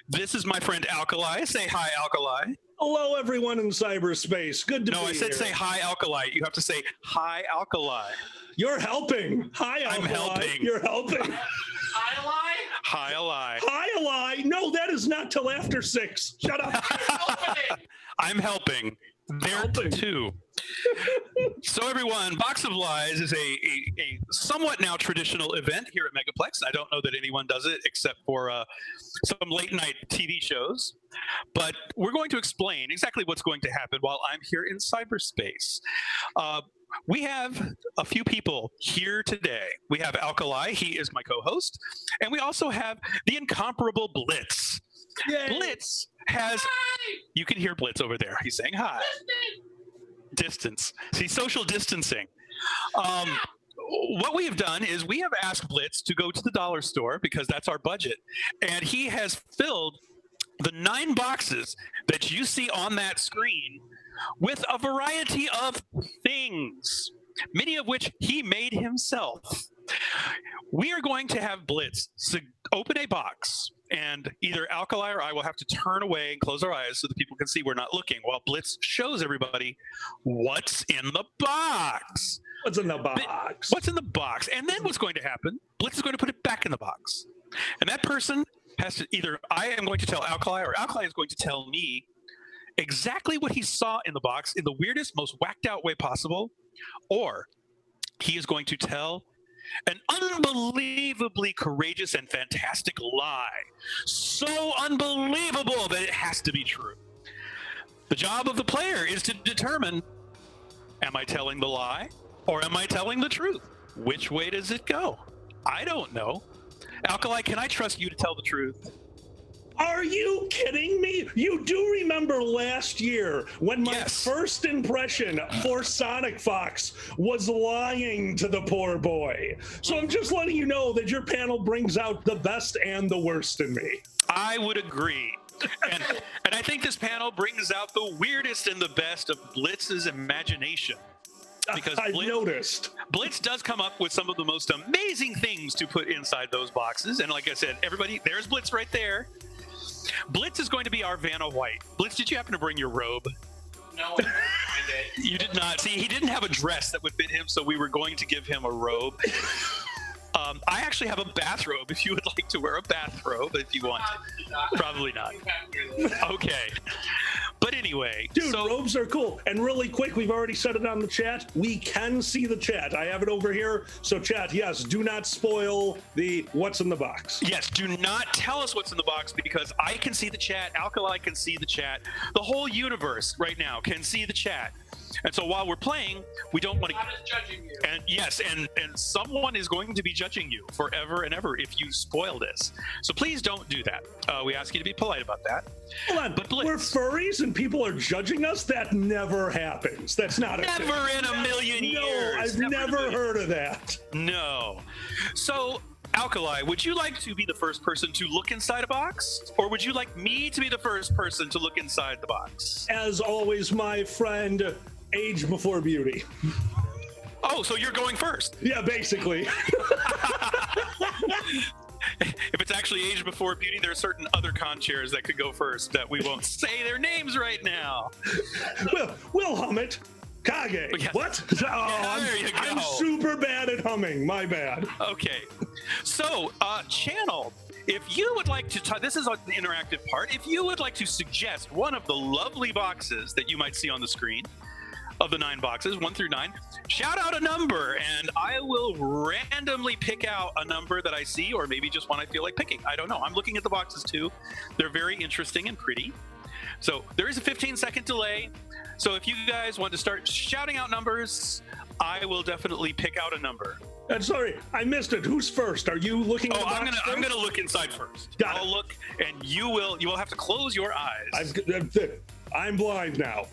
This is my friend Alkali. Say hi, Alkali. Hello, everyone in cyberspace. Good to be here. No, I said say hi, Alkali. You have to say hi, Alkali. You're helping. Hi, Alkali. I'm helping. You're helping. Hi, Ally? Hi, Alai. Hi, Ally. No, that is not till after 6. Shut up. I'm helping. There too. So everyone, Box of Lies is a somewhat now traditional event here at Megaplex. I don't know that anyone does it except for some late night TV shows. But we're going to explain exactly what's going to happen while I'm here in cyberspace. We have a few people here today. We have Alkali. He is my co-host. And we also have the incomparable Blitz. Yay. Blitz has... Hi. You can hear Blitz over there. He's saying hi. Distance. See, social distancing. What we have done is we have asked Blitz to go to the dollar store because that's our budget. And he has filled the 9 boxes that you see on that screen with a variety of things, many of which he made himself. We are going to have Blitz open a box, and either Alkali or I will have to turn away and close our eyes so that people can see we're not looking while Blitz shows everybody what's in the box. What's in the box? What's in the box? And then what's going to happen, Blitz is going to put it back in the box. And that person has to either, I am going to tell Alkali or Alkali is going to tell me exactly what he saw in the box in the weirdest, most whacked out way possible, or he is going to tell an unbelievably courageous and fantastic lie. So unbelievable that it has to be true. The job of the player is to determine, am I telling the lie or am I telling the truth? Which way does it go? I don't know. Alkali, can I trust you to tell the truth? Are you kidding me? You do remember last year when my first impression for Sonic Fox was lying to the poor boy. So I'm just letting you know that your panel brings out the best and the worst in me. I would agree. And I think this panel brings out the weirdest and the best of Blitz's imagination. Because I've noticed. Blitz does come up with some of the most amazing things to put inside those boxes. And like I said, everybody, there's Blitz right there. Blitz is going to be our Vanna White. Blitz, did you happen to bring your robe? No, I didn't find it. You did not. See, he didn't have a dress that would fit him, so we were going to give him a robe. I actually have a bathrobe if you would like to wear a bathrobe if you want to. Probably not. Okay. But anyway. Dude, robes are cool. And really quick, we've already said it on the chat. We can see the chat. I have it over here. So chat, yes, do not spoil the what's in the box. Yes, do not tell us what's in the box because I can see the chat. Alkali can see the chat. The whole universe right now can see the chat. And so while we're playing, we don't want to... God is judging you. And yes, and someone is going to be judging you forever and ever if you spoil this. So please don't do that. We ask you to be polite about that. Hold on, but we're furries and people are judging us? That never happens. That's not never a thing. In a million years. No, I've never heard of that. No. So, Alkali, would you like to be the first person to look inside a box? Or would you like me to be the first person to look inside the box? As always, my friend... Age before beauty. Oh, so you're going first? Yeah, basically. If it's actually age before beauty, there are certain other con chairs that could go first that we won't say their names right now. We'll hum it. Kage. Yes. What? Oh, there you go. I'm super bad at humming. My bad. Okay. So, channel. If you would like to, this is the interactive part. If you would like to suggest one of the lovely boxes that you might see on the screen, of the 9 boxes, 1 through 9, shout out a number, and I will randomly pick out a number that I see, or maybe just one I feel like picking. I don't know. I'm looking at the boxes too. They're very interesting and pretty. So there is a 15-second delay. So if you guys want to start shouting out numbers, I will definitely pick out a number. Sorry, I missed it. Who's first? Are you looking at the box first? I'm gonna look inside first. I'll look, and you will have to close your eyes. I'm blind now.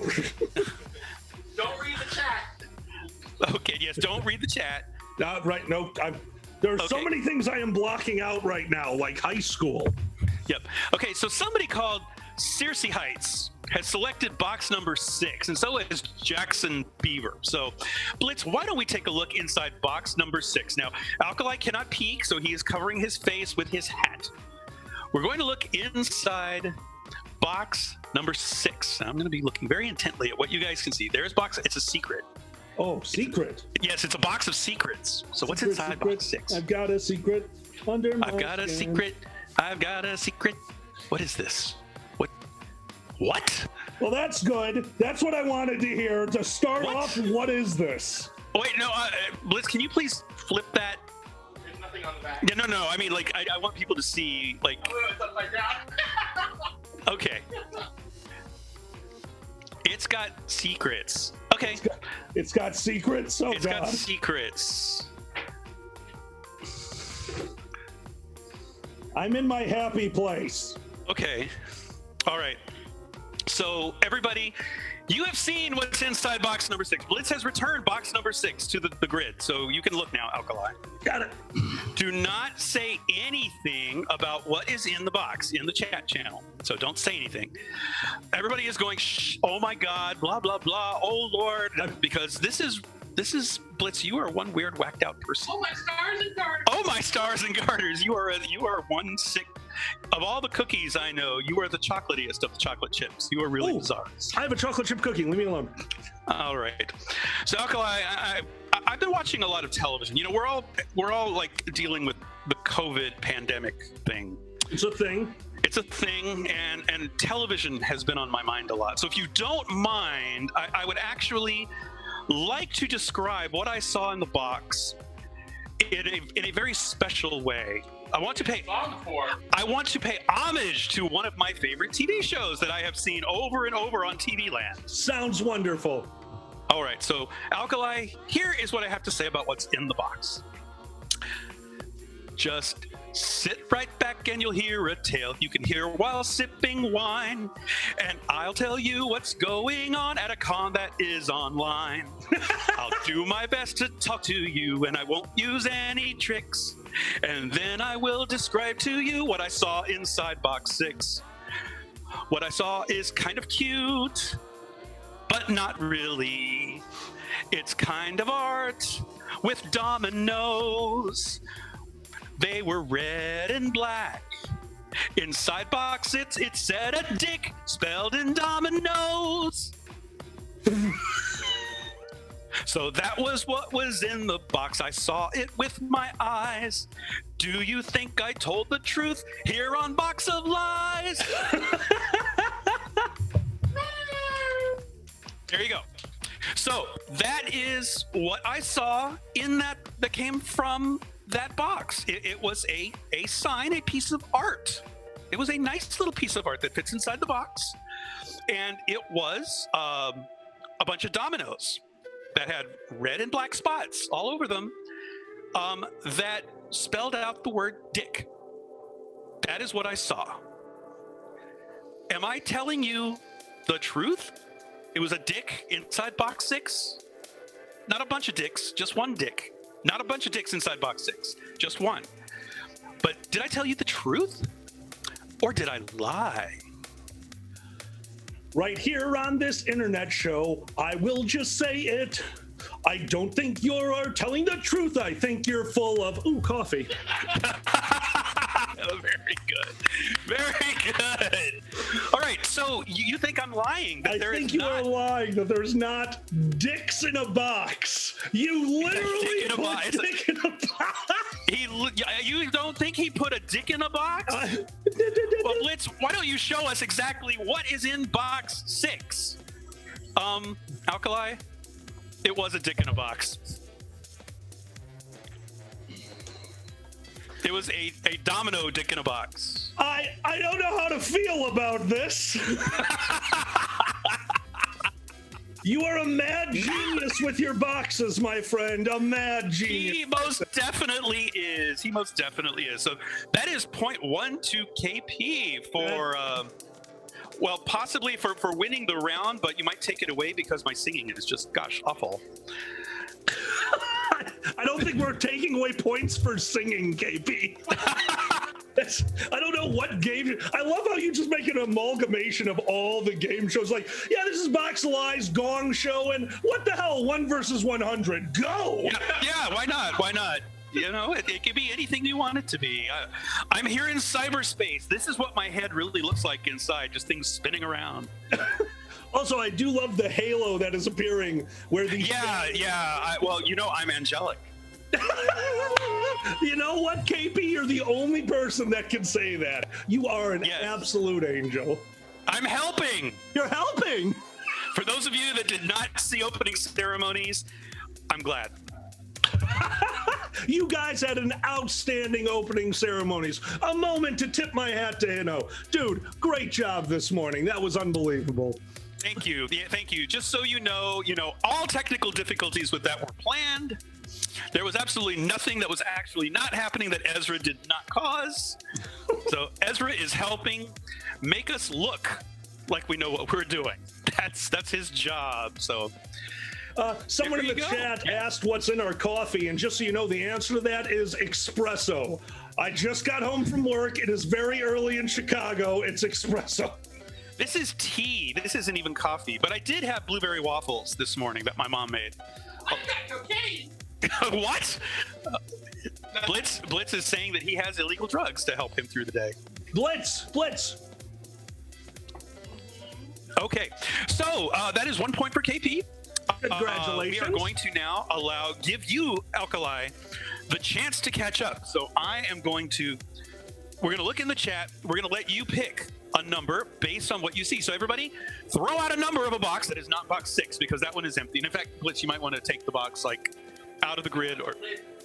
Don't read the chat. Okay, yes, don't read the chat. Right, no, there are so many things I am blocking out right now, like high school. Yep. Okay, so somebody called Circe Heights has selected box number 6, and so has Jackson Beaver. So, Blitz, why don't we take a look inside box number 6? Now, Alkali cannot peek, so he is covering his face with his hat. We're going to look inside box number 6. Now, I'm going to be looking very intently at what you guys can see. There's box. It's a secret. Oh, secret. Yes, it's a box of secrets. So what's Secret, inside secret. box 6? I've got a secret under my I've got a skin. secret. I've got a secret. What is this? What? Well, that's good. That's what I wanted to hear. To start What? off, what is this? Oh, wait, no, Blitz, can you please flip that? There's nothing on the back. Yeah, no. I mean, like, I want people to see, like, Oh, it's upside down. okay. It's got secrets. Okay. It's got secrets. Oh, It's God. got secrets. I'm in my happy place. Okay. All right. So, everybody, you have seen what's inside box number 6. Blitz has returned box number 6 to the grid, so you can look now, Alkali. Got it. Do not say anything about what is in the box in the chat channel. So don't say anything. Everybody is going, shh, oh my God, blah, blah, blah, oh Lord, because this is Blitz, you are one weird, whacked out person. Oh, my stars and garters. Oh my stars and garters, you are one sick. Of all the cookies I know, you are the chocolatiest of the chocolate chips. You are really Ooh. bizarre. I have a chocolate chip cookie. Leave me alone. All right. So Alkali, I've been watching a lot of television. You know, we're all like dealing with the COVID pandemic thing. It's a thing. It's a thing, and television has been on my mind a lot. So if you don't mind, I would actually like to describe what I saw in the box in a very special way. I want to pay homage to one of my favorite TV shows that I have seen over and over on TV Land. Sounds wonderful. All right, so Alkali, here is what I have to say about what's in the box. Just sit right back and you'll hear a tale you can hear while sipping wine. And I'll tell you what's going on at a con that is online. I'll do my best to talk to you and I won't use any tricks. And then I will describe to you what I saw inside box 6. What I saw is kind of cute, but not really. It's kind of art with dominoes. They were red and black. Inside box it said a dick spelled in dominoes. So that was what was in the box. I saw it with my eyes. Do you think I told the truth here on Box of Lies? There you go. So that is what I saw in that came from that box. It was a sign, a piece of art. It was a nice little piece of art that fits inside the box. And it was a bunch of dominoes that had red and black spots all over them that spelled out the word dick. That is what I saw. Am I telling you the truth? It was a dick inside box 6. Not a bunch of dicks, just one dick. Not a bunch of dicks inside box 6, just one. But did I tell you the truth? Or did I lie? Right here on this internet show, I will just say it. I don't think you're telling the truth. I think you're full of, coffee. Very good. Very good. All right, so you think I'm lying? That I there think is you not... are lying that there's not dicks in a box. You literally dick in a put box. dick in a box. You don't think he put a dick in a box? Well, why don't you show us exactly what is in box 6? Alkali, it was a dick in a box. It was a domino dick in a box. I don't know how to feel about this. You are a mad genius with your boxes, my friend. A mad genius. He most definitely is. He most definitely is. So that is 0.12 KP for, well, possibly for winning the round, but you might take it away because my singing is just, gosh, awful. I don't think we're taking away points for singing, KP. I don't know what game. I love how you just make an amalgamation of all the game shows. Like, yeah, this is Box Lies, Gong Show, and what the hell? 1 versus 100. Go. Yeah, why not? Why not? You know, it could be anything you want it to be. I'm here in cyberspace. This is what my head really looks like inside, just things spinning around. Also, I do love the halo that is appearing where the well, you know, I'm angelic. You know what, KP? You're the only person that can say that. You are an absolute angel. I'm helping. You're helping. For those of you that did not see opening ceremonies, I'm glad. You guys had an outstanding opening ceremonies. A moment to tip my hat to Hino. Dude, great job this morning. That was unbelievable. Thank you. Yeah, thank you. Just so you know, all technical difficulties with that were planned. There was absolutely nothing that was actually not happening that Ezra did not cause. So Ezra is helping make us look like we know what we're doing. That's his job. So someone in the chat asked what's in our coffee, and just so you know, the answer to that is espresso. I just got home from work. It is very early in Chicago. It's espresso. This is tea. This isn't even coffee. But I did have blueberry waffles this morning that my mom made. I got cocaine. What? Blitz is saying that he has illegal drugs to help him through the day. Blitz. Okay, so that is 1 point for KP. Congratulations. We are going to now give you, Alkali, the chance to catch up. So we're going to look in the chat. We're going to let you pick a number based on what you see. So everybody, throw out a number of a box that is not box 6, because that one is empty. And in fact, Blitz, you might want to take the box out of the grid or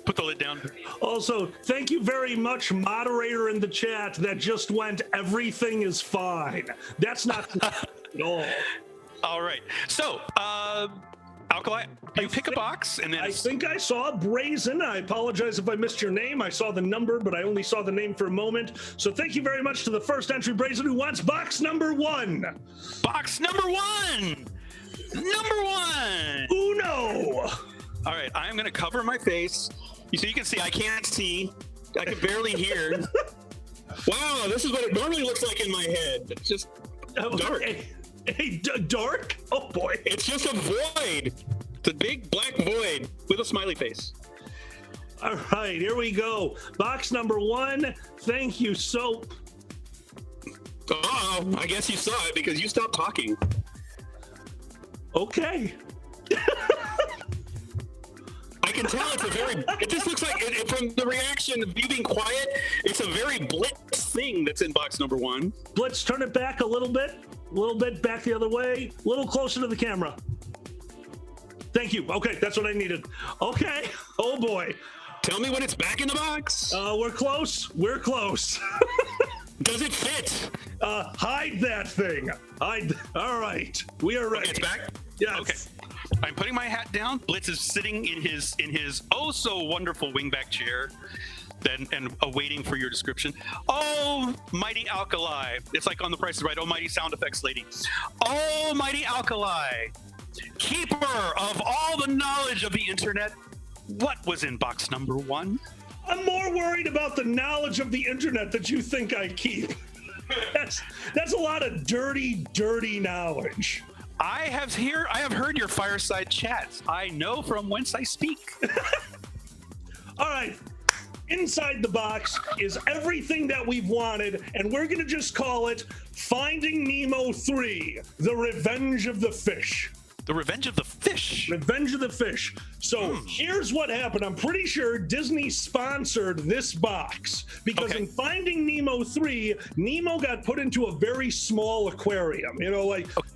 put the lid down. Also, thank you very much, moderator in the chat that just went, everything is fine. That's not at all. All right. So, Alkali, you pick a box, and then I think I saw Brazen. I apologize if I missed your name. I saw the number, but I only saw the name for a moment. So thank you very much to the first entry, Brazen, who wants box number 1. Box number 1. Number 1. Uno. All right, I'm going to cover my face. So you can see I can't see. I can barely hear. Wow, this is what it normally looks like in my head. It's just dark. Dark? Oh, boy. It's just a void. It's a big black void with a smiley face. All right, here we go. Box number 1. Thank you, Soap. Oh, I guess you saw it because you stopped talking. Okay. I can tell it just looks like, from the reaction of you being quiet, it's a very Blitz thing that's in box number 1. Blitz, turn it back a little bit back the other way, a little closer to the camera. Thank you. Okay, that's what I needed. Okay. Oh, boy. Tell me when it's back in the box. We're close. Does it fit? Hide that thing. All right. We are ready. Okay, it's back? Yes. Okay. I'm putting my hat down. Blitz is sitting in his oh so wonderful wingback chair, and awaiting for your description. Oh, mighty Alkali! It's like on The Price is Right. Oh, mighty sound effects lady. Oh, mighty Alkali, keeper of all the knowledge of the internet. What was in box number 1? I'm more worried about the knowledge of the internet that you think I keep. That's a lot of dirty knowledge. I have heard your fireside chats. I know from whence I speak. All right. Inside the box is everything that we've wanted, and we're going to just call it Finding Nemo 3, The Revenge of the Fish. The Revenge of the Fish. Revenge of the Fish. So here's what happened. I'm pretty sure Disney sponsored this box because in Finding Nemo 3, Nemo got put into a very small aquarium,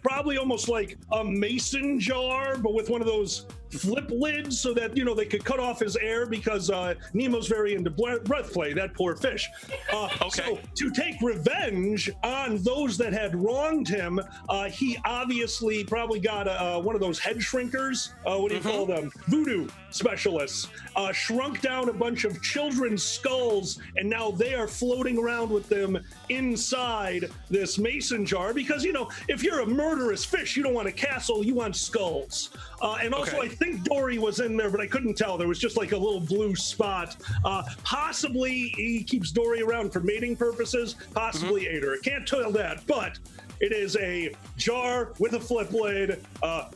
probably almost like a mason jar, but with one of those flip lids so that, they could cut off his air because Nemo's very into breath play, that poor fish. So to take revenge on those that had wronged him, he obviously probably got one of those head shrinkers. What do you call them? Voodoo specialists. Shrunk down a bunch of children's skulls, and now they are floating around with them inside this mason jar because, if you're a murderous fish, you don't want a castle, you want skulls. And also, I think Dory was in there, but I couldn't tell. There was just like a little blue spot. Possibly he keeps Dory around for mating purposes, possibly ate her. I can't tell that, but it is a jar with a flip lid,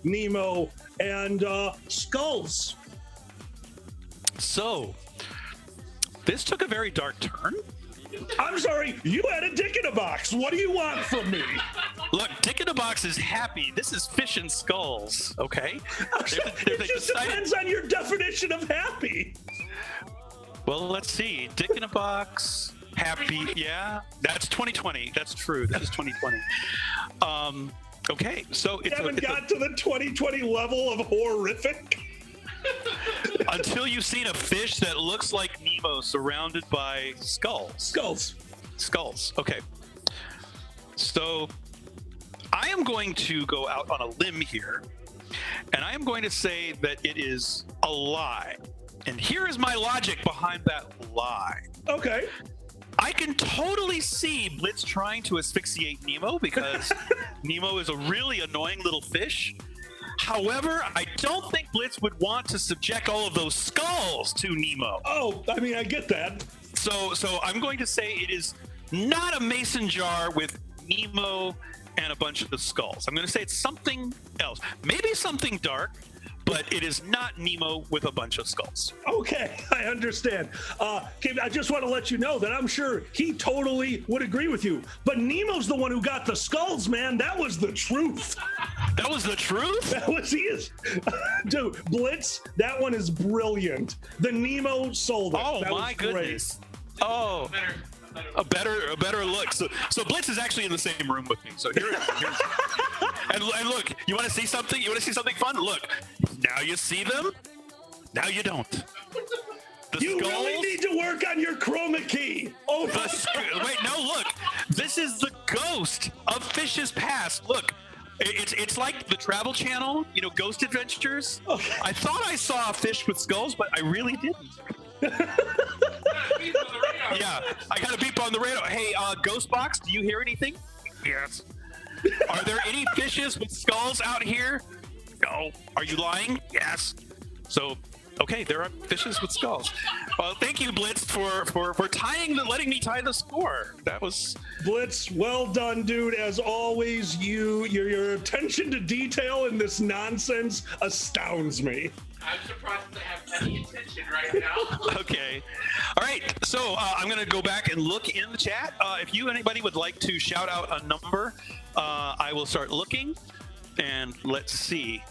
Nemo, and skulls. So, This took a very dark turn. I'm sorry, you had a dick in a box. What do you want from me? Look, Dick in a Box is happy. This is fish and skulls, okay? It just depends on your definition of happy. Well, let's see. Dick in a Box, happy. Yeah, that's 2020. That's true. That is 2020. Okay, so You haven't got to the 2020 level of horrific. until you've seen a fish that looks like Nemo surrounded by skulls. Skulls. Okay. So I am going to go out on a limb here, and I am going to say that it is a lie. And here is my logic behind that lie. Okay. I can totally see Blitz trying to asphyxiate Nemo because Nemo is a really annoying little fish. However, I don't think Blitz would want to subject all of those skulls to Nemo. Oh, I mean, I get that. So I'm going to say it is not a mason jar with Nemo and a bunch of skulls. I'm going to say it's something else. Maybe something dark, but it is not Nemo with a bunch of skulls. Okay, I understand. Kim, I just want to let you know that I'm sure he totally would agree with you. But Nemo's the one who got the skulls, man. That was the truth. That was the truth? That was his. Dude, Blitz, that one is brilliant. The Nemo sold it. Oh, that my goodness. Oh. A better look. So Blitz is actually in the same room with me. So here's and look, you want to see something? You want to see something fun? Look, now you see them. Now you don't. You really need to work on your chroma key. Oh, wait, no, look. This is the ghost of Fish's past. Look, it's like the Travel Channel, Ghost Adventures. Okay. I thought I saw a fish with skulls, but I really didn't. Yeah, I got a beep on the radar. Hey, Ghost Box, do you hear anything? Yes. Are there any fishes with skulls out here? No. Are you lying? Yes. So, okay, there are fishes with skulls. Well, thank you, Blitz, for letting me tie the score. That was Blitz. Well done, dude. As always, your attention to detail in this nonsense astounds me. I'm surprised they have any attention right now. Okay. All right. So I'm going to go back and look in the chat. If anybody would like to shout out a number, I will start looking. And let's see.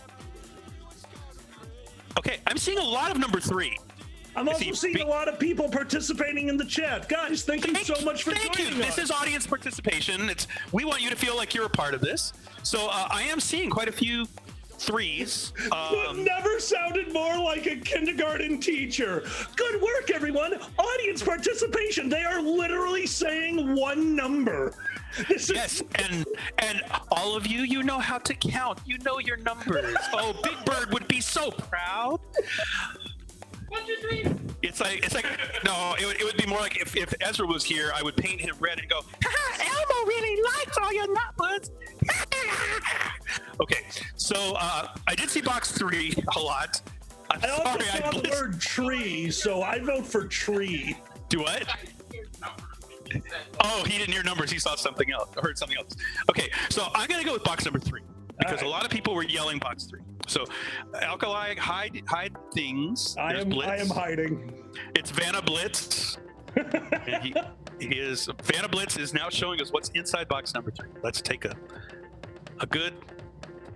Okay. I'm seeing a lot of number 3. I'm also seeing a lot of people participating in the chat. Guys, thank you so much for joining us. This is audience participation. We want you to feel like you're a part of this. So I am seeing quite a few 3s. You've never sounded more like a kindergarten teacher. Good work, everyone. Audience participation. They are literally saying one number. Yes, and all of you, you know how to count. You know your numbers. Oh, Big Bird would be so proud. 1, 2, 3. It's like no, it would be more like if Ezra was here, I would paint him red and go, Elmo really likes all your numbers. Okay, so I did see box 3 a lot. I also saw the word tree, so I vote for tree. Do what? Oh, he didn't hear numbers. He saw something else. Heard something else. Okay, so I'm gonna go with box number 3 because a lot of people were yelling box 3. So, Alkali, hide things. I am hiding. It's Vanna Blitz. And he is Vanna Blitz is now showing us what's inside box number 3. Let's take a good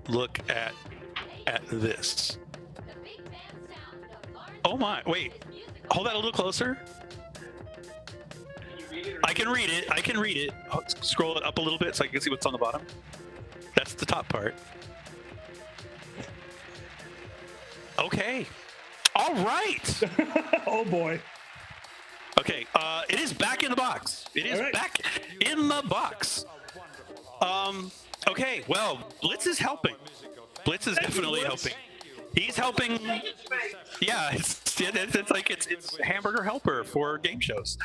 look at this. Oh my! Wait, hold that a little closer. I can read it. Oh, scroll it up a little bit so I can see what's on the bottom. That's the top part. Okay. All right. Oh boy. Okay. It is back in the box. It is back in the box. Okay. Well, Blitz is helping. Blitz is definitely helping. He's helping. Yeah. It's like it's hamburger helper for game shows.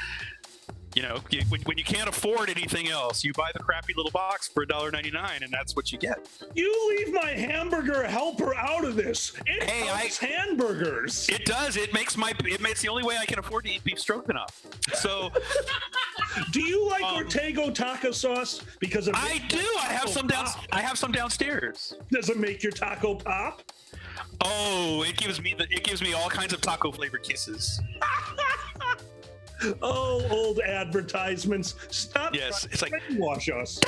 When you can't afford anything else, you buy the crappy little box for $1.99, and that's what you get. You leave my hamburger helper out of this. It helps hamburgers. It does. It makes the only way I can afford to eat beef stroganoff. So, do you like Ortego taco sauce? Because I do. I have some downstairs. Does it make your taco pop? Oh, it gives me all kinds of taco flavored kisses. Oh, old advertisements. Stop Yes, it's trying like to brainwash us.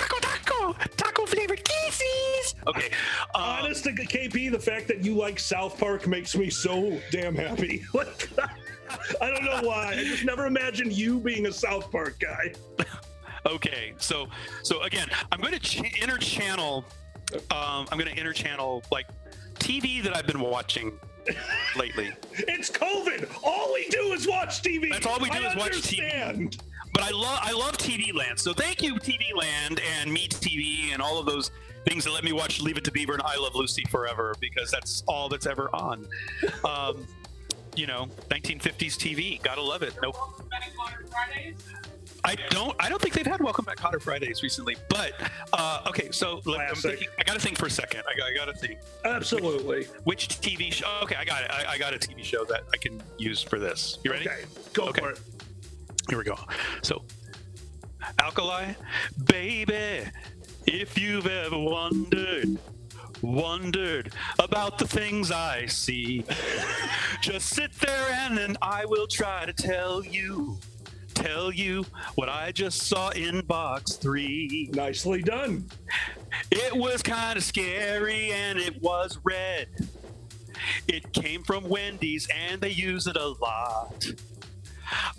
taco flavored Casey's. Okay, Honest to KP, the fact that you like South Park makes me so damn happy. Like, I don't know why. I just never imagined you being a South Park guy. okay. So again, I'm going to interchannel. I'm going to interchannel like TV that I've been watching lately. It's COVID. All we do is watch TV. That's all we do is watch TV. But I love TV Land. So thank you, TV Land and Me TV and all of those things that let me watch Leave It to Beaver and I Love Lucy forever, because that's all that's ever on. 1950s TV. Gotta love it. Nope. I don't think they've had Welcome Back Kotter Fridays recently, but okay. So I'm thinking, I gotta think for a second. I gotta think. Absolutely. Which TV show? Okay, I got it. I got a TV show that I can use for this. You ready? Okay, go for it. Here we go. So, Alkali, baby, if you've ever wondered about the things I see, just sit there and then I will try to tell you what I just saw in box 3. Nicely done. It was kind of scary and it was red. It came from Wendy's and they use it a lot.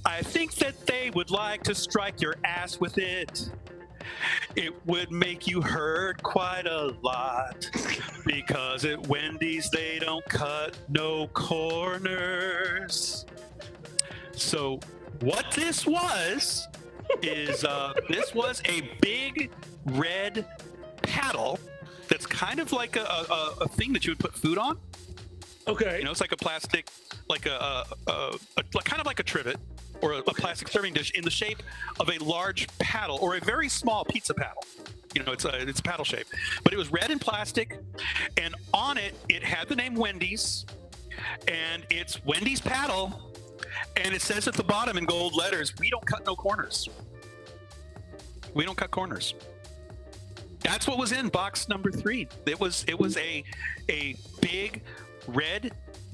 I think that they would like to strike your ass with it. It would make you hurt quite a lot, because at Wendy's they don't cut no corners. So what this was is this was a big red paddle that's kind of like a thing that you would put food on. Okay. It's like a plastic, like a kind of like a trivet or a plastic serving dish in the shape of a large paddle or a very small pizza paddle. It's a paddle shape, but it was red and plastic, and on it had the name Wendy's, and it's Wendy's paddle, and it says at the bottom in gold letters, "We don't cut no corners. We don't cut corners." That's what was in box number 3. It was a big red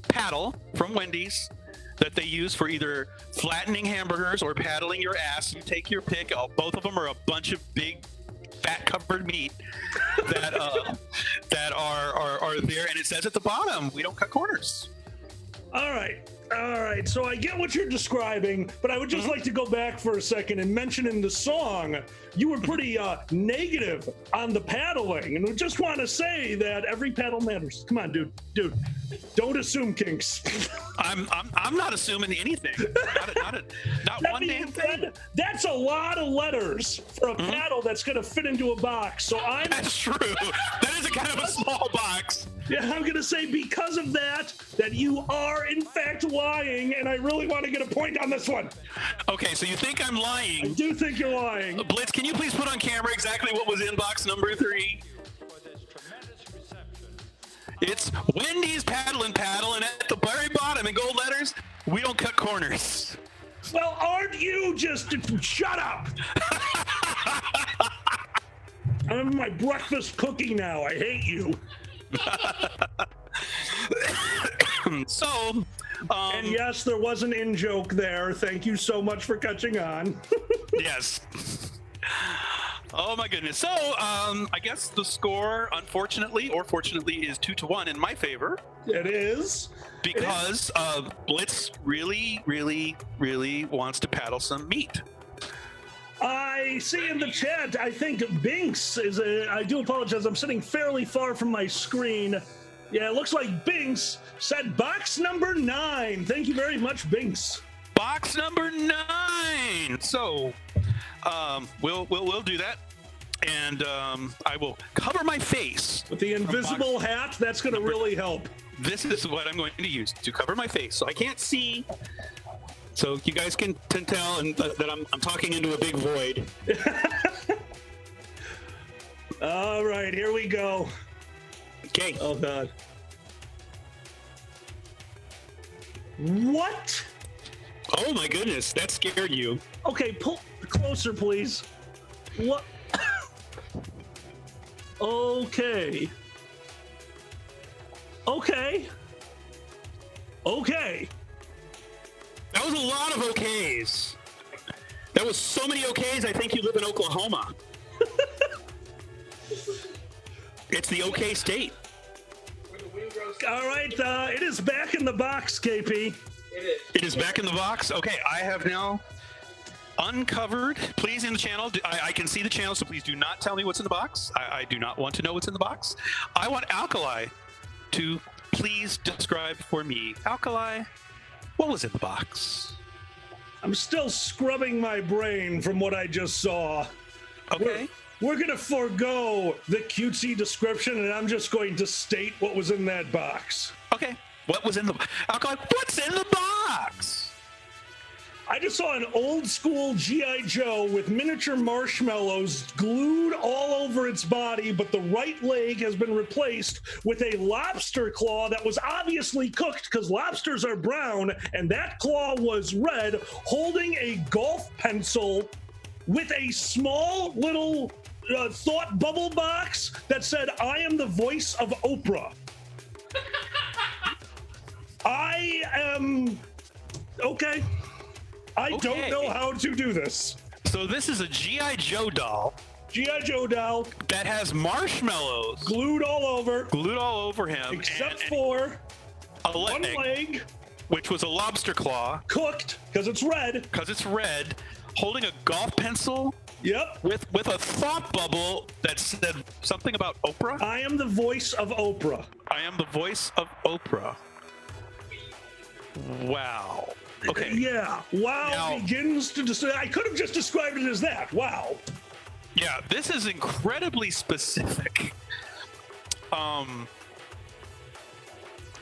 paddle from Wendy's that they use for either flattening hamburgers or paddling your ass. You take your pick. Both of them are a bunch of big fat covered meat that are there, and it says at the bottom, "We don't cut corners." All right. So I get what you're describing, but I would just like to go back for a second and mention in the song, you were pretty negative on the paddling, and we just want to say that every paddle matters. Come on, dude, don't assume kinks. I'm not assuming anything. Not one damn thing. That's a lot of letters for a paddle that's going to fit into a box. So That's true. That is a kind of a small box. Yeah, I'm going to say because of that you are in fact lying, and I really want to get a point on this one. Okay, so you think I'm lying? I do think you're lying. Blitz, can you please put on camera exactly what was in box number 3? It's Wendy's paddle, and at the very bottom in gold letters, "We don't cut corners." Well, aren't you just... Shut up! I'm having my breakfast cookie now. I hate you. So, and yes, there was an in-joke there. Thank you so much for catching on. Yes. Oh my goodness. So, I guess the score, unfortunately or fortunately, is 2-1 in my favor. It is. Because Blitz really, really, really wants to paddle some meat. I see in the chat, I think Binks is I do apologize, I'm sitting fairly far from my screen. Yeah, it looks like Binks said box number 9. Thank you very much, Binks. Box number 9. So, we'll do that, and I will cover my face with the invisible hat. That's going to really help. This is what I'm going to use to cover my face, so I can't see. So you guys can tell that I'm talking into a big void. All right, here we go. Okay. Oh God. What? Oh my goodness, that scared you. Okay, pull closer, please. What? Okay. That was a lot of okays. That was so many okays. I think you live in Oklahoma. It's the OK state. All right, it is back in the box, KP. It is back in the box. Okay, I have now uncovered. Please, in the channel, I can see the channel, so please do not tell me what's in the box. I do not want to know what's in the box. I want Alkali to please describe for me. Alkali, what was in the box? I'm still scrubbing my brain from what I just saw. Okay. We're going to forego the cutesy description, and I'm just going to state what was in that box. Okay. What was in the Alkali? What's in the box? I just saw an old school G.I. Joe with miniature marshmallows glued all over its body, but the right leg has been replaced with a lobster claw that was obviously cooked because lobsters are brown, and that claw was red, holding a golf pencil with a small little thought bubble box that said, "I am the voice of Oprah." I am okay. I don't know how to do this. So this is a G.I. Joe doll. G.I. Joe doll that has marshmallows glued all over him, except for one leg, which was a lobster claw, cooked because it's red. Holding a golf pencil. Yep. With a thought bubble that said something about Oprah. I am the voice of Oprah. I am the voice of Oprah. Wow. Okay. Yeah. Wow now, begins to describe. I could have just described it as that. Wow. Yeah, this is incredibly specific.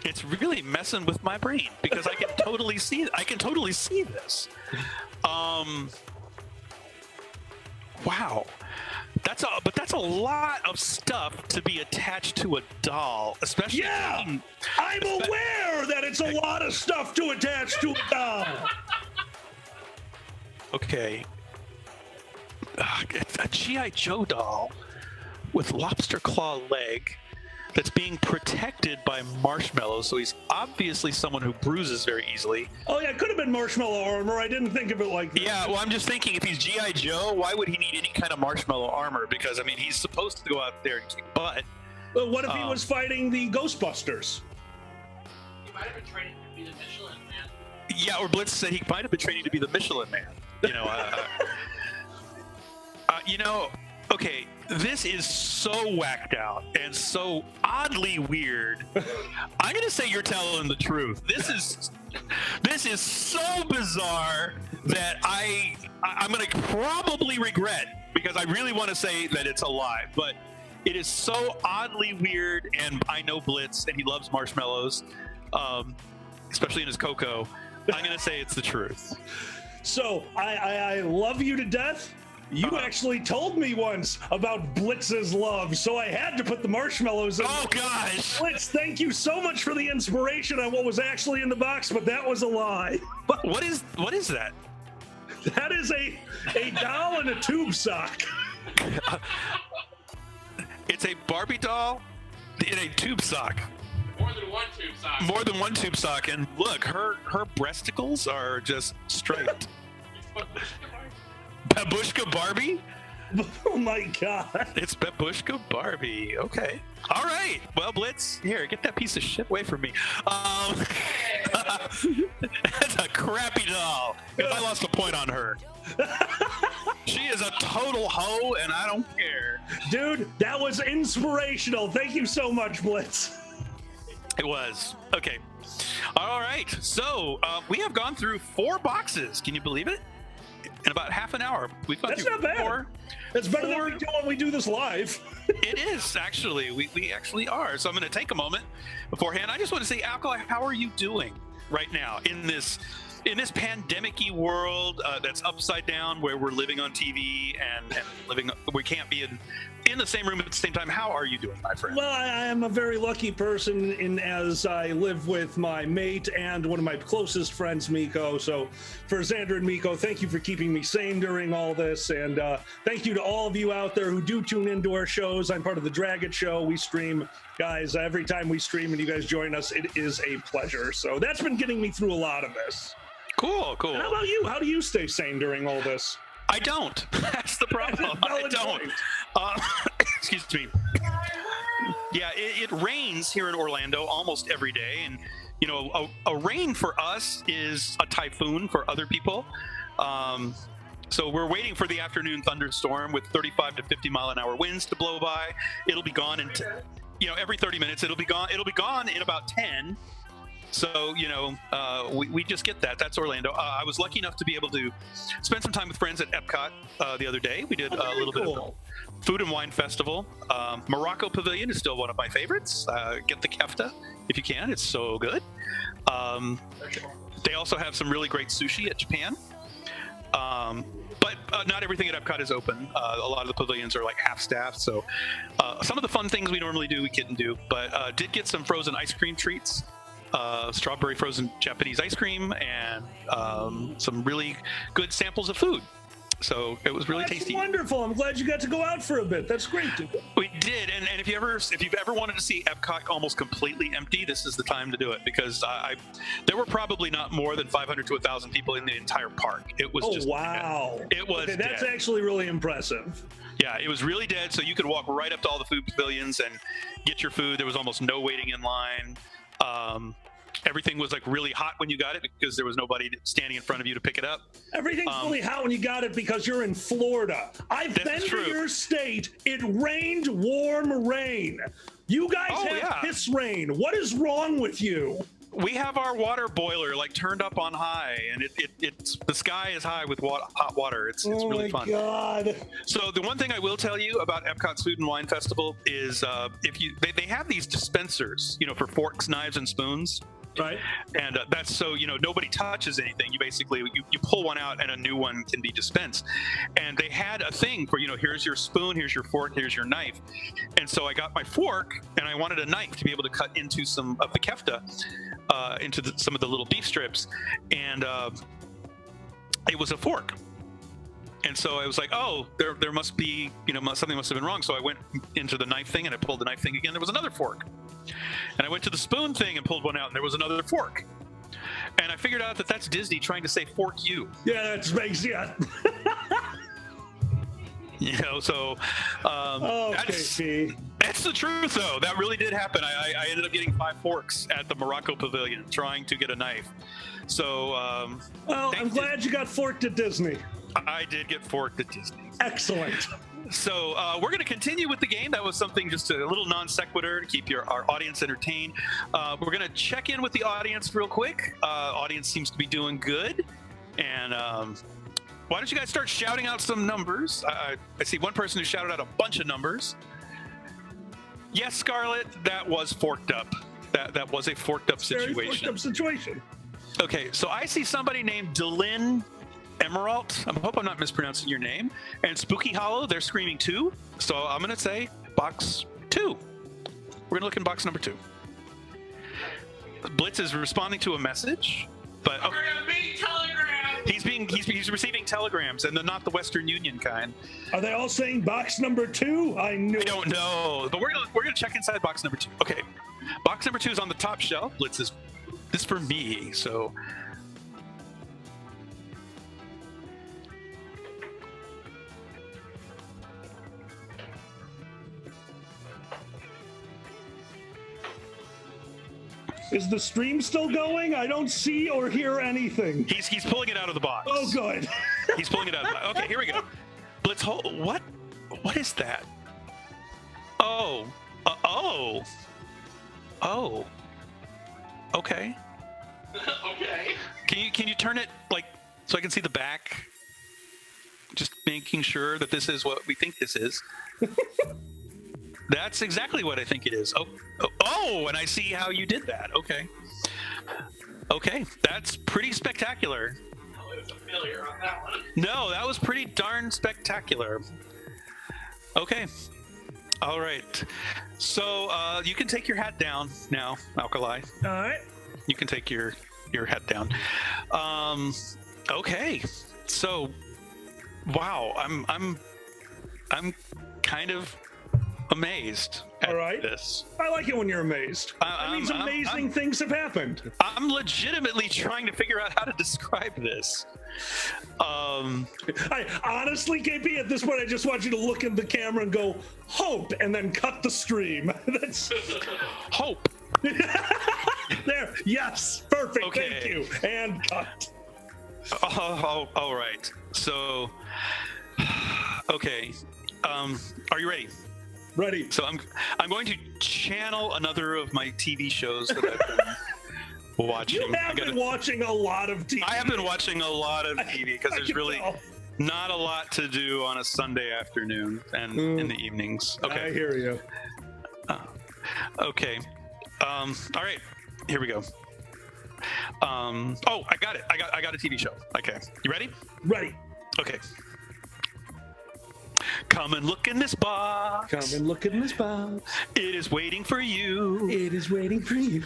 It's really messing with my brain because I can totally see. I can totally see this. Wow. That's a lot of stuff to be attached to a doll, especially. Yeah, I'm aware that it's a lot of stuff to attach to a doll. Okay. It's a G.I. Joe doll with lobster claw leg that's being protected by marshmallows. So he's obviously someone who bruises very easily. Oh yeah, it could have been marshmallow armor. I didn't think of it like that. Yeah, well, I'm just thinking if he's G.I. Joe, why would he need any kind of marshmallow armor? Because, I mean, he's supposed to go out there and kick butt. Well, what if he was fighting the Ghostbusters? He might have been training to be the Michelin Man. Yeah, or Blitz said he might have been training to be the Michelin Man. You know, okay, this is so whacked out and so oddly weird. I'm gonna say you're telling the truth. This is so bizarre that I'm gonna probably regret, because I really want to say that it's a lie, but it is so oddly weird. And I know Blitz, and he loves marshmallows, especially in his cocoa. I'm gonna say it's the truth. So I love you to death. You actually told me once about Blitz's love, so I had to put the marshmallows in. Oh, gosh. Blitz, thank you so much for the inspiration on what was actually in the box, but that was a lie. What is that? That is a doll in a tube sock. It's a Barbie doll in a tube sock. More than one tube sock. More than one tube sock. And look, her breasticles are just straight. Babushka Barbie? Oh my God. It's Babushka Barbie. Okay. All right. Well, Blitz, here, get that piece of shit away from me. That's a crappy doll, because I lost a point on her. She is a total hoe, and I don't care. Dude, that was inspirational. Thank you so much, Blitz. It was. Okay. All right. So we have gone through 4 boxes. Can you believe it? In about half an hour. We've gone That's through not bad. 4. That's better than we do when we do this live. It is, actually. We actually are. So I'm going to take a moment beforehand. I just want to say, Alkali, how are you doing right now in this pandemic-y world that's upside down, where we're living on TV and we can't be in the same room at the same time? How are you doing, my friend? Well, I am a very lucky person in as I live with my mate and one of my closest friends, Miko. So for Xander and Miko, thank you for keeping me sane during all this. And thank you to all of you out there who do tune into our shows. I'm part of the Dragon Show. We stream, guys, every time we stream and you guys join us, it is a pleasure. So that's been getting me through a lot of this. Cool. How about you? How do you stay sane during all this? I don't. That's the problem. I Valid don't. point. Excuse me. Yeah, it rains here in Orlando almost every day, and you know, a rain for us is a typhoon for other people. So we're waiting for the afternoon thunderstorm with 35 to 50 mile an hour winds to blow by. It'll be gone in, every 30 minutes. It'll be gone. It'll be gone in about 10. So, we just get that. That's Orlando. I was lucky enough to be able to spend some time with friends at Epcot the other day. We did a little bit of the food and wine festival. Morocco Pavilion is still one of my favorites. Get the kefta if you can. It's so good. They also have some really great sushi at Japan. But not everything at Epcot is open. A lot of the pavilions are like half-staffed. So some of the fun things we normally do, we couldn't do. But did get some frozen ice cream treats. Strawberry frozen Japanese ice cream and some really good samples of food. So it was really tasty. Wonderful. I'm glad you got to go out for a bit. That's great. We did. And if you've ever wanted to see Epcot almost completely empty, this is the time to do it, because there were probably not more than 500 to 1,000 people in the entire park. It was just wow. Dead. It was that's dead. Actually really impressive. Yeah, it was really dead. So you could walk right up to all the food pavilions and get your food. There was almost no waiting in line. Everything was like really hot when you got it because there was nobody standing in front of you to pick it up. Everything's really hot when you got it because you're in Florida. I've been to your state. It rained warm rain. You guys have piss rain. What is wrong with you? We have our water boiler like turned up on high, and it's the sky is high with hot water. It's really fun. Oh my God! So the one thing I will tell you about Epcot's Food and Wine Festival is they have these dispensers, for forks, knives, and spoons. Right. And that's so, nobody touches anything. You basically, you pull one out and a new one can be dispensed. And they had a thing for, here's your spoon, here's your fork, here's your knife. And so I got my fork and I wanted a knife to be able to cut into some of the kefta, into some of the little beef strips. And it was a fork. And so I was like, oh, there must be, something must have been wrong. So I went into the knife thing and I pulled the knife thing again. There was another fork. And I went to the spoon thing and pulled one out and there was another fork. And I figured out that that's Disney trying to say fork you. Yeah, that makes, yeah. So okay, that's the truth, though. That really did happen. I ended up getting 5 forks at the Morocco Pavilion trying to get a knife. So, well, I'm glad you got forked at Disney. I did get forked at Disney. Excellent. So we're going to continue with the game. That was something, just a little non sequitur to keep our audience entertained. We're going to check in with the audience real quick. Audience seems to be doing good. And why don't you guys start shouting out some numbers? I see one person who shouted out a bunch of numbers. Yes, Scarlett, that was forked up. That was a forked up situation. Very forked up situation. Okay, so I see somebody named Delyn Emerald. I hope I'm not mispronouncing your name. And Spooky Hollow, they're screaming 2. So I'm going to say box 2. We're going to look in box number 2. Blitz is responding to a message, but he's receiving telegrams, and they're not the Western Union kind. Are they all saying box number 2? I don't know, but we're gonna check inside box number 2. Okay, box number 2 is on the top shelf. Blitz is this for me, so. Is the stream still going? I don't see or hear anything. He's pulling it out of the box. Oh, good. He's pulling it out. Okay, here we go. Blitz, hold. What is that? Oh. Okay. Okay. Can you turn it like so I can see the back? Just making sure that this is what we think this is. That's exactly what I think it is. Oh, and I see how you did that. Okay, that's pretty spectacular. I was familiar on that one. No, that was pretty darn spectacular. Okay, all right. So you can take your hat down now, Alkali. All right. You can take your hat down. Okay, so wow, I'm kind of amazed at All right. this. I like it when you're amazed. That means amazing things have happened. I'm legitimately trying to figure out how to describe this. I honestly, KP, at this point, I just want you to look in the camera and go, hope, and then cut the stream. That's Hope. there. Yes. Perfect. Okay. Thank you. And cut. Oh, all right. So, okay. Are you ready? Ready. So I'm going to channel another of my TV shows that I've been watching. You have been watching a lot of TV. I have been watching a lot of TV because I there's can really tell. not a lot to do on a Sunday afternoon and in the evenings. I Okay. hear you. Okay. All right. Here we go. Oh, I got it. I got a TV show. Okay. You ready? Ready. Okay. Come and look in this box. Come and look in this box. It is waiting for you. It is waiting for you.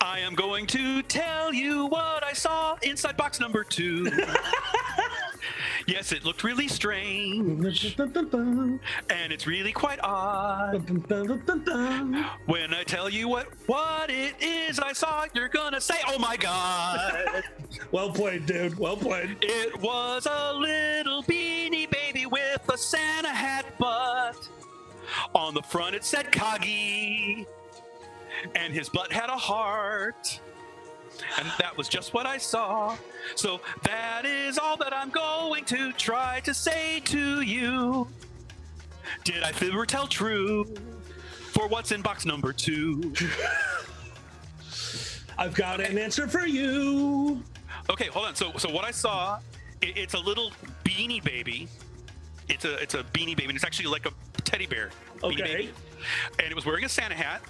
I am going to tell you what I saw inside box number 2. Yes, it looked really strange, and it's really quite odd. When I tell you what it is I saw, you're gonna say, "Oh my God!" Well played, dude. Well played. It was a little beanie baby with a Santa hat butt. On the front it said Kagi, and his butt had a heart. And that was just what I saw. So that is all that I'm going to try to say to you. Did I fib or tell true for what's in box number 2? I've got an answer for you. Okay, hold on. So what I saw, it's a little beanie baby. It's a beanie baby, and it's actually like a teddy bear. Beanie Okay. Baby. And it was wearing a Santa hat.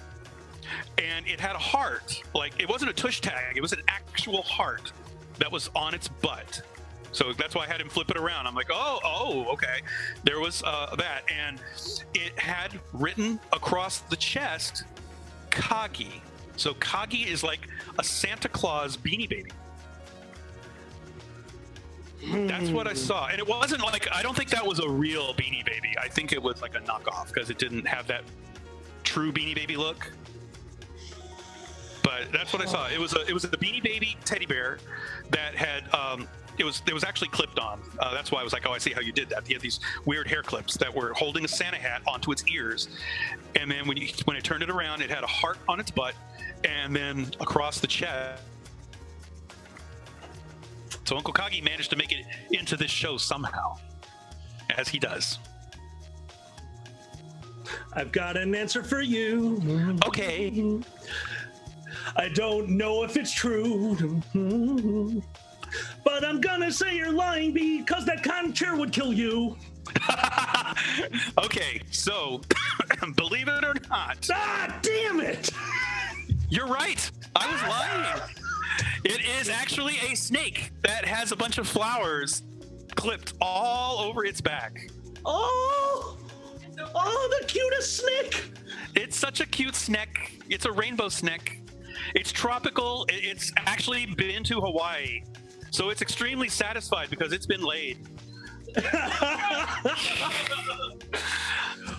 And it had a heart. Like, it wasn't a tush tag. It was an actual heart that was on its butt. So that's why I had him flip it around. I'm like, oh, okay. There was that. And it had written across the chest, Kagi. So Kagi is like a Santa Claus beanie baby. That's what I saw. And it wasn't like, I don't think that was a real beanie baby. I think it was like a knockoff because it didn't have that true beanie baby look. But that's what I saw. It was a Beanie Baby teddy bear that had it was actually clipped on. That's why I was like, oh, I see how you did that. He had these weird hair clips that were holding a Santa hat onto its ears, and then when it turned it around, it had a heart on its butt, and then across the chest. So Uncle Kagi managed to make it into this show somehow, as he does. I've got an answer for you. Okay. I don't know if it's true, but I'm gonna say you're lying because that cotton chair would kill you. Okay, so believe it or not, Ah, damn it! you're right. I was lying. It is actually a snake that has a bunch of flowers clipped all over its back. Oh, the cutest snake. It's such a cute snake. It's a rainbow snake. It's tropical. It's actually been to Hawaii. So it's extremely satisfied because it's been laid.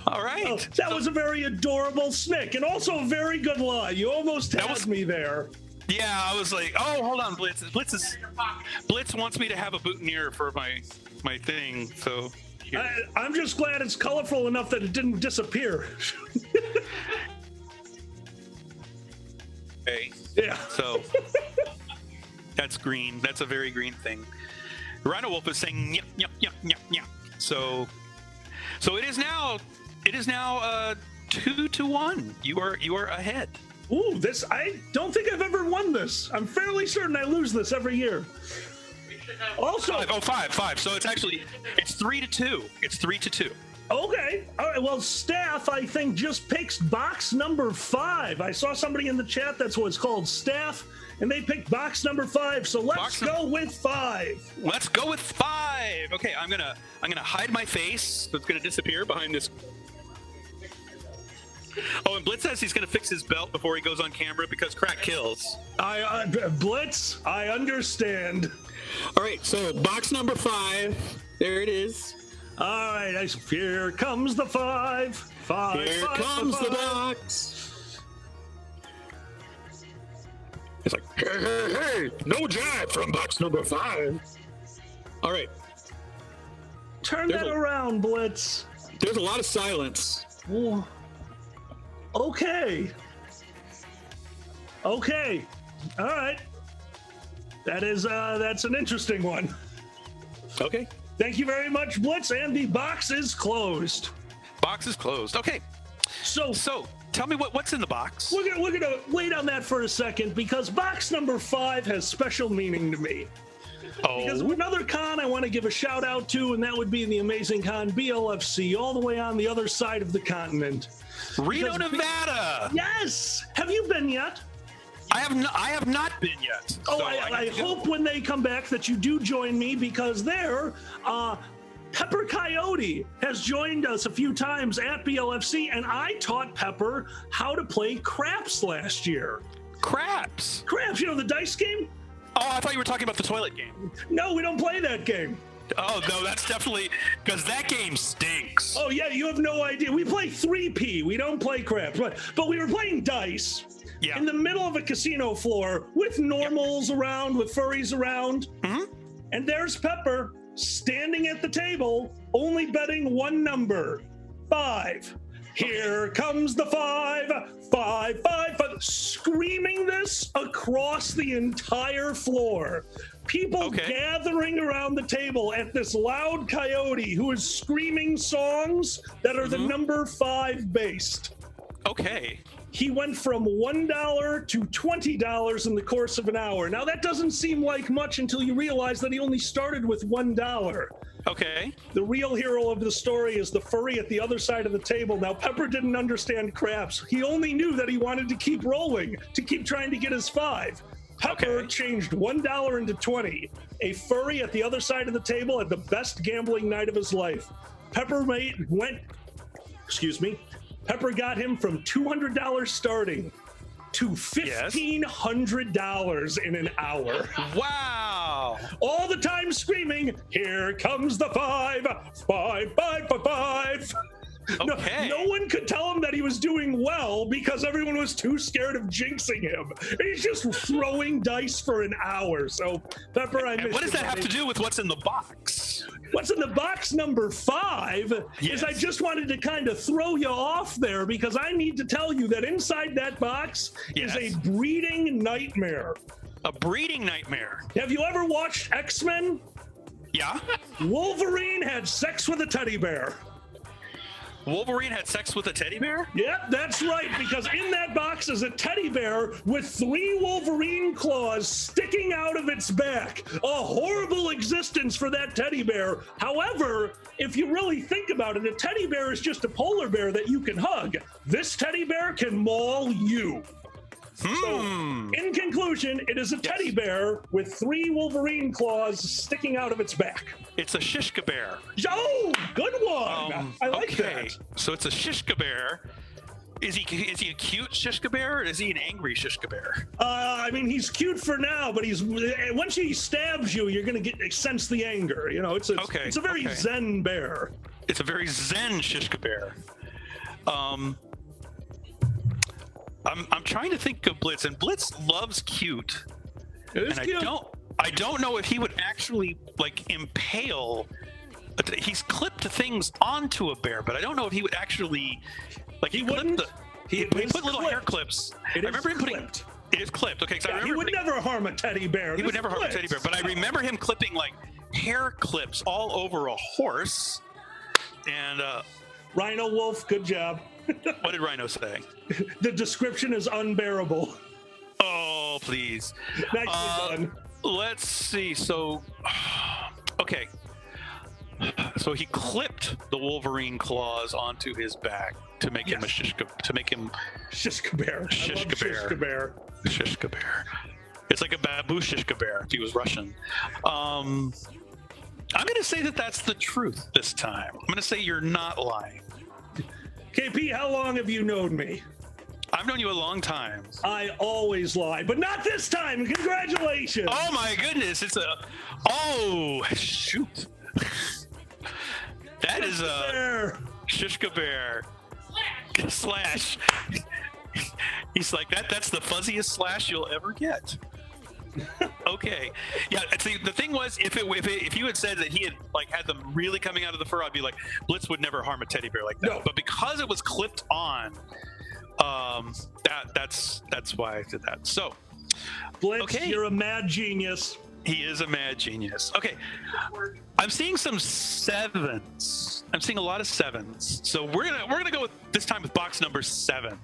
All right. Oh, that was a very adorable snake and also a very good lie. You almost had me there. Yeah, I was like, oh, hold on, Blitz. Blitz wants me to have a boutonniere for my thing. So here. I'm just glad it's colorful enough that it didn't disappear. Okay. Yeah. So that's green. That's a very green thing. Rhino Wolf is saying yep, yep, yep, yep, yep. So it is now 2-1. You are ahead. Ooh, this, I don't think I've ever won this. I'm fairly certain I lose this every year. Also, Five. So it's 3-2. It's 3-2. okay. All right. Well, Staff, I think, just picks box number 5. I saw somebody in the chat that's what's called Staff, and they picked box number 5. So let's go with 5. Let's go with 5. Okay, I'm gonna hide my face. So it's gonna disappear behind this. Oh, and Blitz says he's gonna fix his belt before he goes on camera because crack kills. Blitz, I understand. All right, so box number 5, there it is. All right, here comes the five. Here comes the box. It's like, hey, no jive from box number 5. All right. Turn that around, Blitz. There's a lot of silence. Ooh. Okay. All right. That's an interesting one. Okay. Thank you very much, Blitz, and the box is closed. Box is closed. Okay. So tell me what's in the box. We're gonna wait on that for a second because box number 5 has special meaning to me. Oh. Because another con I want to give a shout out to, and that would be the amazing con BLFC, all the way on the other side of the continent. Reno, Nevada. Yes. Have you been yet? I have not been yet. Oh, so I hope when they come back that you do join me because there, Pepper Coyote has joined us a few times at BLFC, and I taught Pepper how to play craps last year. Craps? Craps, you know, the dice game? Oh, I thought you were talking about the toilet game. No, we don't play that game. Oh, no, that's definitely, because that game stinks. Oh, yeah, you have no idea. We play 3P. We don't play craps. But we were playing dice in the middle of a casino floor with normals around, with furries around. Mm-hmm. And there's Pepper standing at the table, only betting one number, 5. Here comes the 5, 5, 5, 5, screaming this across the entire floor. People gathering around the table at this loud coyote who is screaming songs that are the number 5 based. Okay. He went from $1 to $20 in the course of an hour. Now, that doesn't seem like much until you realize that he only started with $1. Okay. The real hero of the story is the furry at the other side of the table. Now, Pepper didn't understand craps. He only knew that he wanted to keep rolling, to keep trying to get his 5. Pepper changed $1 into 20. A furry at the other side of the table had the best gambling night of his life. Pepper got him from $200 starting to $1,500 in an hour. Wow. All the time screaming, here comes the 5, 5, 5, 5, 5. Okay. No one could tell him that he was doing well because everyone was too scared of jinxing him. He's just throwing dice for an hour. So, Pepper, I miss what does you, that have buddy. to do with what's in the box? What's in the box number 5 is I just wanted to kind of throw you off there because I need to tell you that inside that box is a breeding nightmare. A breeding nightmare. Have you ever watched X-Men? Yeah. Wolverine had sex with a teddy bear. Wolverine had sex with a teddy bear? Yep, that's right, because in that box is a teddy bear with 3 Wolverine claws sticking out of its back. A horrible existence for that teddy bear. However, if you really think about it, a teddy bear is just a polar bear that you can hug. This teddy bear can maul you. So, in conclusion, it is a teddy bear with 3 Wolverine claws sticking out of its back. It's a shishka bear. Oh, good one. I like that. So it's a shishka bear. Is he a cute shishka bear or is he an angry shishka bear? I mean, he's cute for now, but once he stabs you, you're gonna sense the anger. You know, it's a very zen bear. It's a very zen shishka bear. I'm trying to think of Blitz, and Blitz loves cute. It is cute. I don't know if he would actually impale. He's clipped things onto a bear, but I don't know if he would actually he wouldn't. He put little hair clips. I remember him putting. It is clipped. Okay, so he would never harm a teddy bear. He would never harm a teddy bear, but I remember him clipping hair clips all over a horse. And Rhino Wolf, good job. What did Rhino say? The description is unbearable. Oh, please. Nicely done. Let's see. So, okay. So he clipped the Wolverine claws onto his back to make him a shishka. To make him shishka bear. Shishka bear. Shishka bear. Shishka bear. It's like a babu shishka bear if he was Russian. I'm going to say that that's the truth this time. I'm going to say you're not lying. KP, how long have you known me? I've known you a long time. I always lie, but not this time. Congratulations. Oh my goodness. Oh, shoot. That That is a Bear. Shishka Bear slash. He's like that. That's the fuzziest slash you'll ever get. Okay, yeah. See, the thing was, if you had said that he had like had them really coming out of the fur, I'd be like, Blitz would never harm a teddy bear like that. No. But because it was clipped on, that's why I did that. So, Blitz, okay. you're a mad genius. He is a mad genius. Okay, I'm seeing some sevens. I'm seeing a lot of sevens. So we're gonna go with this time with box number 7.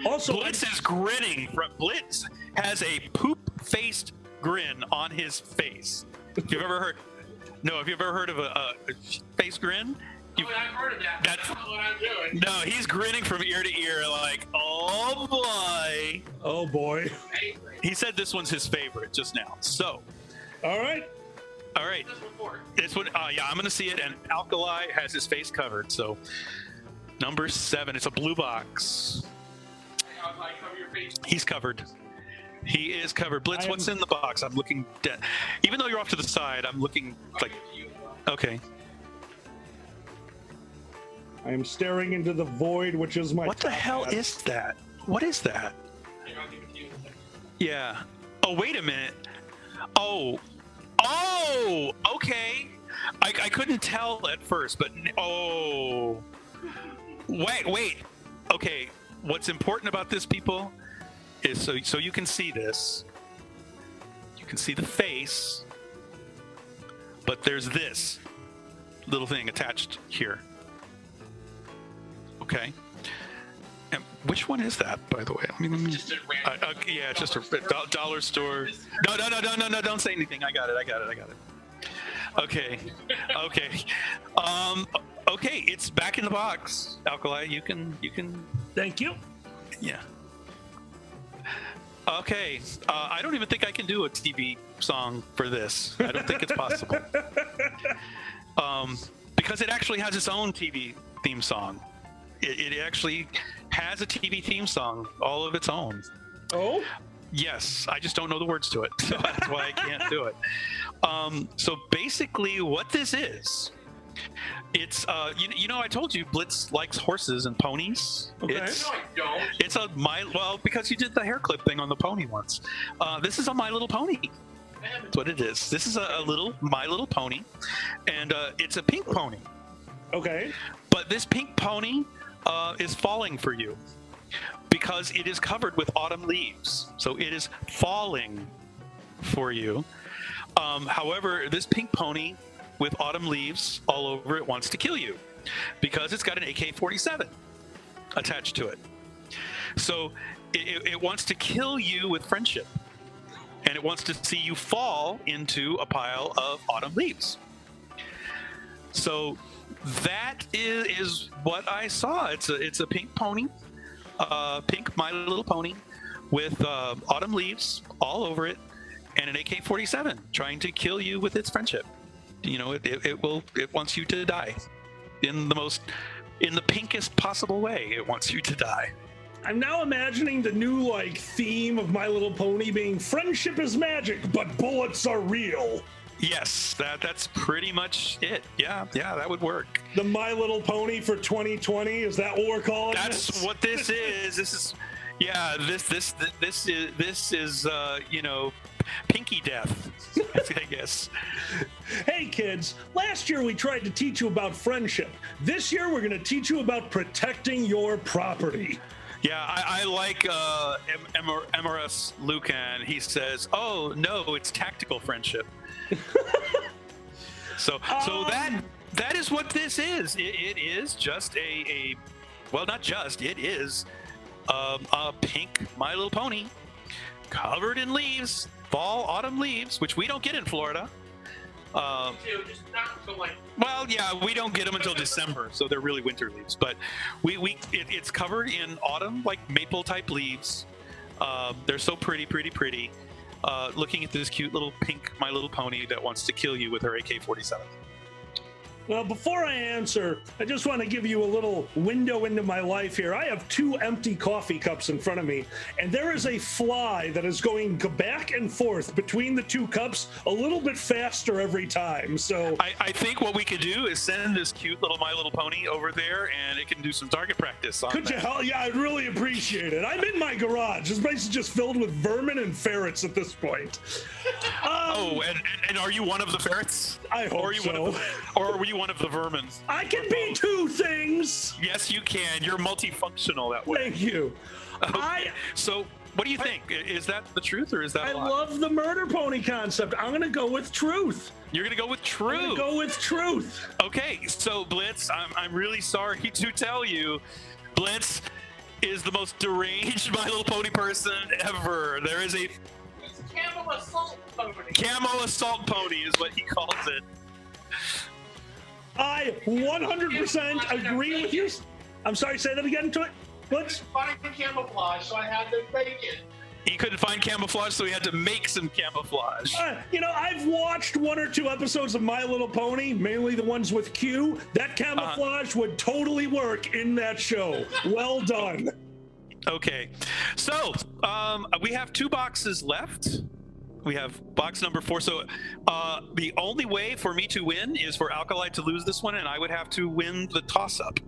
Also, Blitz is grinning. Blitz has a poop-faced grin on his face. If you've ever heard, have you ever heard of a face grin? I've heard of that. That's not what I'm doing. No, he's grinning from ear to ear, like, oh boy. Oh boy. He said this one's his favorite just now. So, All right. This one, yeah, I'm gonna see it, and Alkali has his face covered. So, number 7. It's a blue box. Cover your face. He's covered. He is covered. Blitz, what's in the box? I'm looking dead. Even though you're off to the side, I'm looking like. Okay. I am staring into the void, which is my. What the hell is that? What is that? I'll give it to you in a second. Yeah. Oh, wait a minute. Oh, okay. I couldn't tell at first, but wait. Okay. What's important about this, people, is so you can see this. You can see the face, but there's this little thing attached here. Okay. And which one is that, by the way? Let me Just a random. yeah, it's just a dollar store. No, don't say anything. I got it. Okay. Okay, it's back in the box. Alkali, you can. Thank you. Yeah. Okay. I don't even think I can do a TV song for this. I don't think it's possible. Because it actually has its own TV theme song. It actually has a TV theme song all of its own. Oh? Yes, I just don't know the words to it, so that's why I can't do it. So basically, what this is, it's I told you Blitz likes horses and ponies. Okay. No, I don't. It's because you did the hair clip thing on the pony once. This is a My Little Pony. That's what it is. This is a little My Little Pony, and it's a pink pony. Okay. But this pink pony is falling for you because it is covered with autumn leaves. So it is falling for you. However, this pink pony with autumn leaves all over it wants to kill you because it's got an AK-47 attached to it. So it wants to kill you with friendship, and it wants to see you fall into a pile of autumn leaves. So that is what I saw. It's a pink pony, pink My Little Pony with autumn leaves all over it, and an AK-47 trying to kill you with its friendship. It wants you to die in the pinkest possible way. It wants you to die. I'm now imagining the new theme of My Little Pony being friendship is magic, but bullets are real. Yes, that's pretty much it. Yeah, that would work. The My Little Pony for 2020, is that what we're calling That's this? what this is. This is pinky death, I guess. Hey kids, last year we tried to teach you about friendship. This year we're going to teach you about protecting your property. Yeah, I like MRS Lucan. He says, "Oh no, it's tactical friendship." So that is what this is. It is just it is a pink My Little Pony covered in leaves, autumn leaves, which we don't get in Florida. Just not until Well, yeah, we don't get them until December, so they're really winter leaves. But it's covered in autumn, maple type leaves. They're so pretty. Looking at this cute little pink My Little Pony that wants to kill you with her AK-47. Well, before I answer, I just want to give you a little window into my life here. I have 2 empty coffee cups in front of me, and there is a fly that is going back and forth between the 2 cups a little bit faster every time. So I think what we could do is send this cute little My Little Pony over there, and it can do some target practice on could you help? Yeah, I'd really appreciate it. I'm in my garage. This place is just filled with vermin and ferrets at this point. And are you one of the ferrets? I hope or are you so. One of the, or were you one of the vermin? I can be 2 things. Yes, you can. You're multifunctional that way. Thank you. Okay. So, what do you think? Is that the truth, or is that I a lie? love the murder pony concept. I'm going to go with truth. You're gonna go with I'm truth. going to go with truth. Okay, so Blitz, I'm really sorry to tell you, Blitz is the most deranged My Little Pony person ever. There is a It's Camel Assault Pony. camo assault pony, is what he calls it. I 100% agree with you. I'm sorry, say that again to it. What? Find camouflage, so I had to make it. He couldn't find camouflage, so he had to make some camouflage. I've watched 1 or 2 episodes of My Little Pony, mainly the ones with Q. That camouflage would totally work in that show. Well done. Okay, so we have 2 boxes left. We have box number 4. So the only way for me to win is for Alkali to lose this one, and I would have to win the toss-up,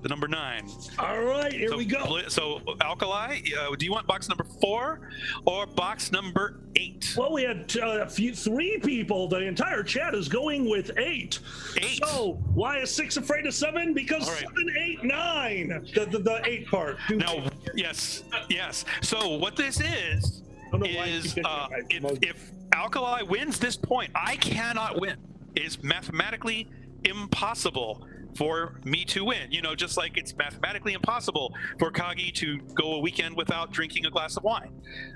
the number 9. All right, here we go. So Alkali, do you want box number 4 or box number 8? Well, we had 3 people. The entire chat is going with 8. 8. So why is 6 afraid of 7? Because All right. 7, 8, 9. The 8 part. Now, yes. So what this is if Alkali wins this point, I cannot win. It is mathematically impossible for me to win. Just like it's mathematically impossible for Kagi to go a weekend without drinking a glass of wine.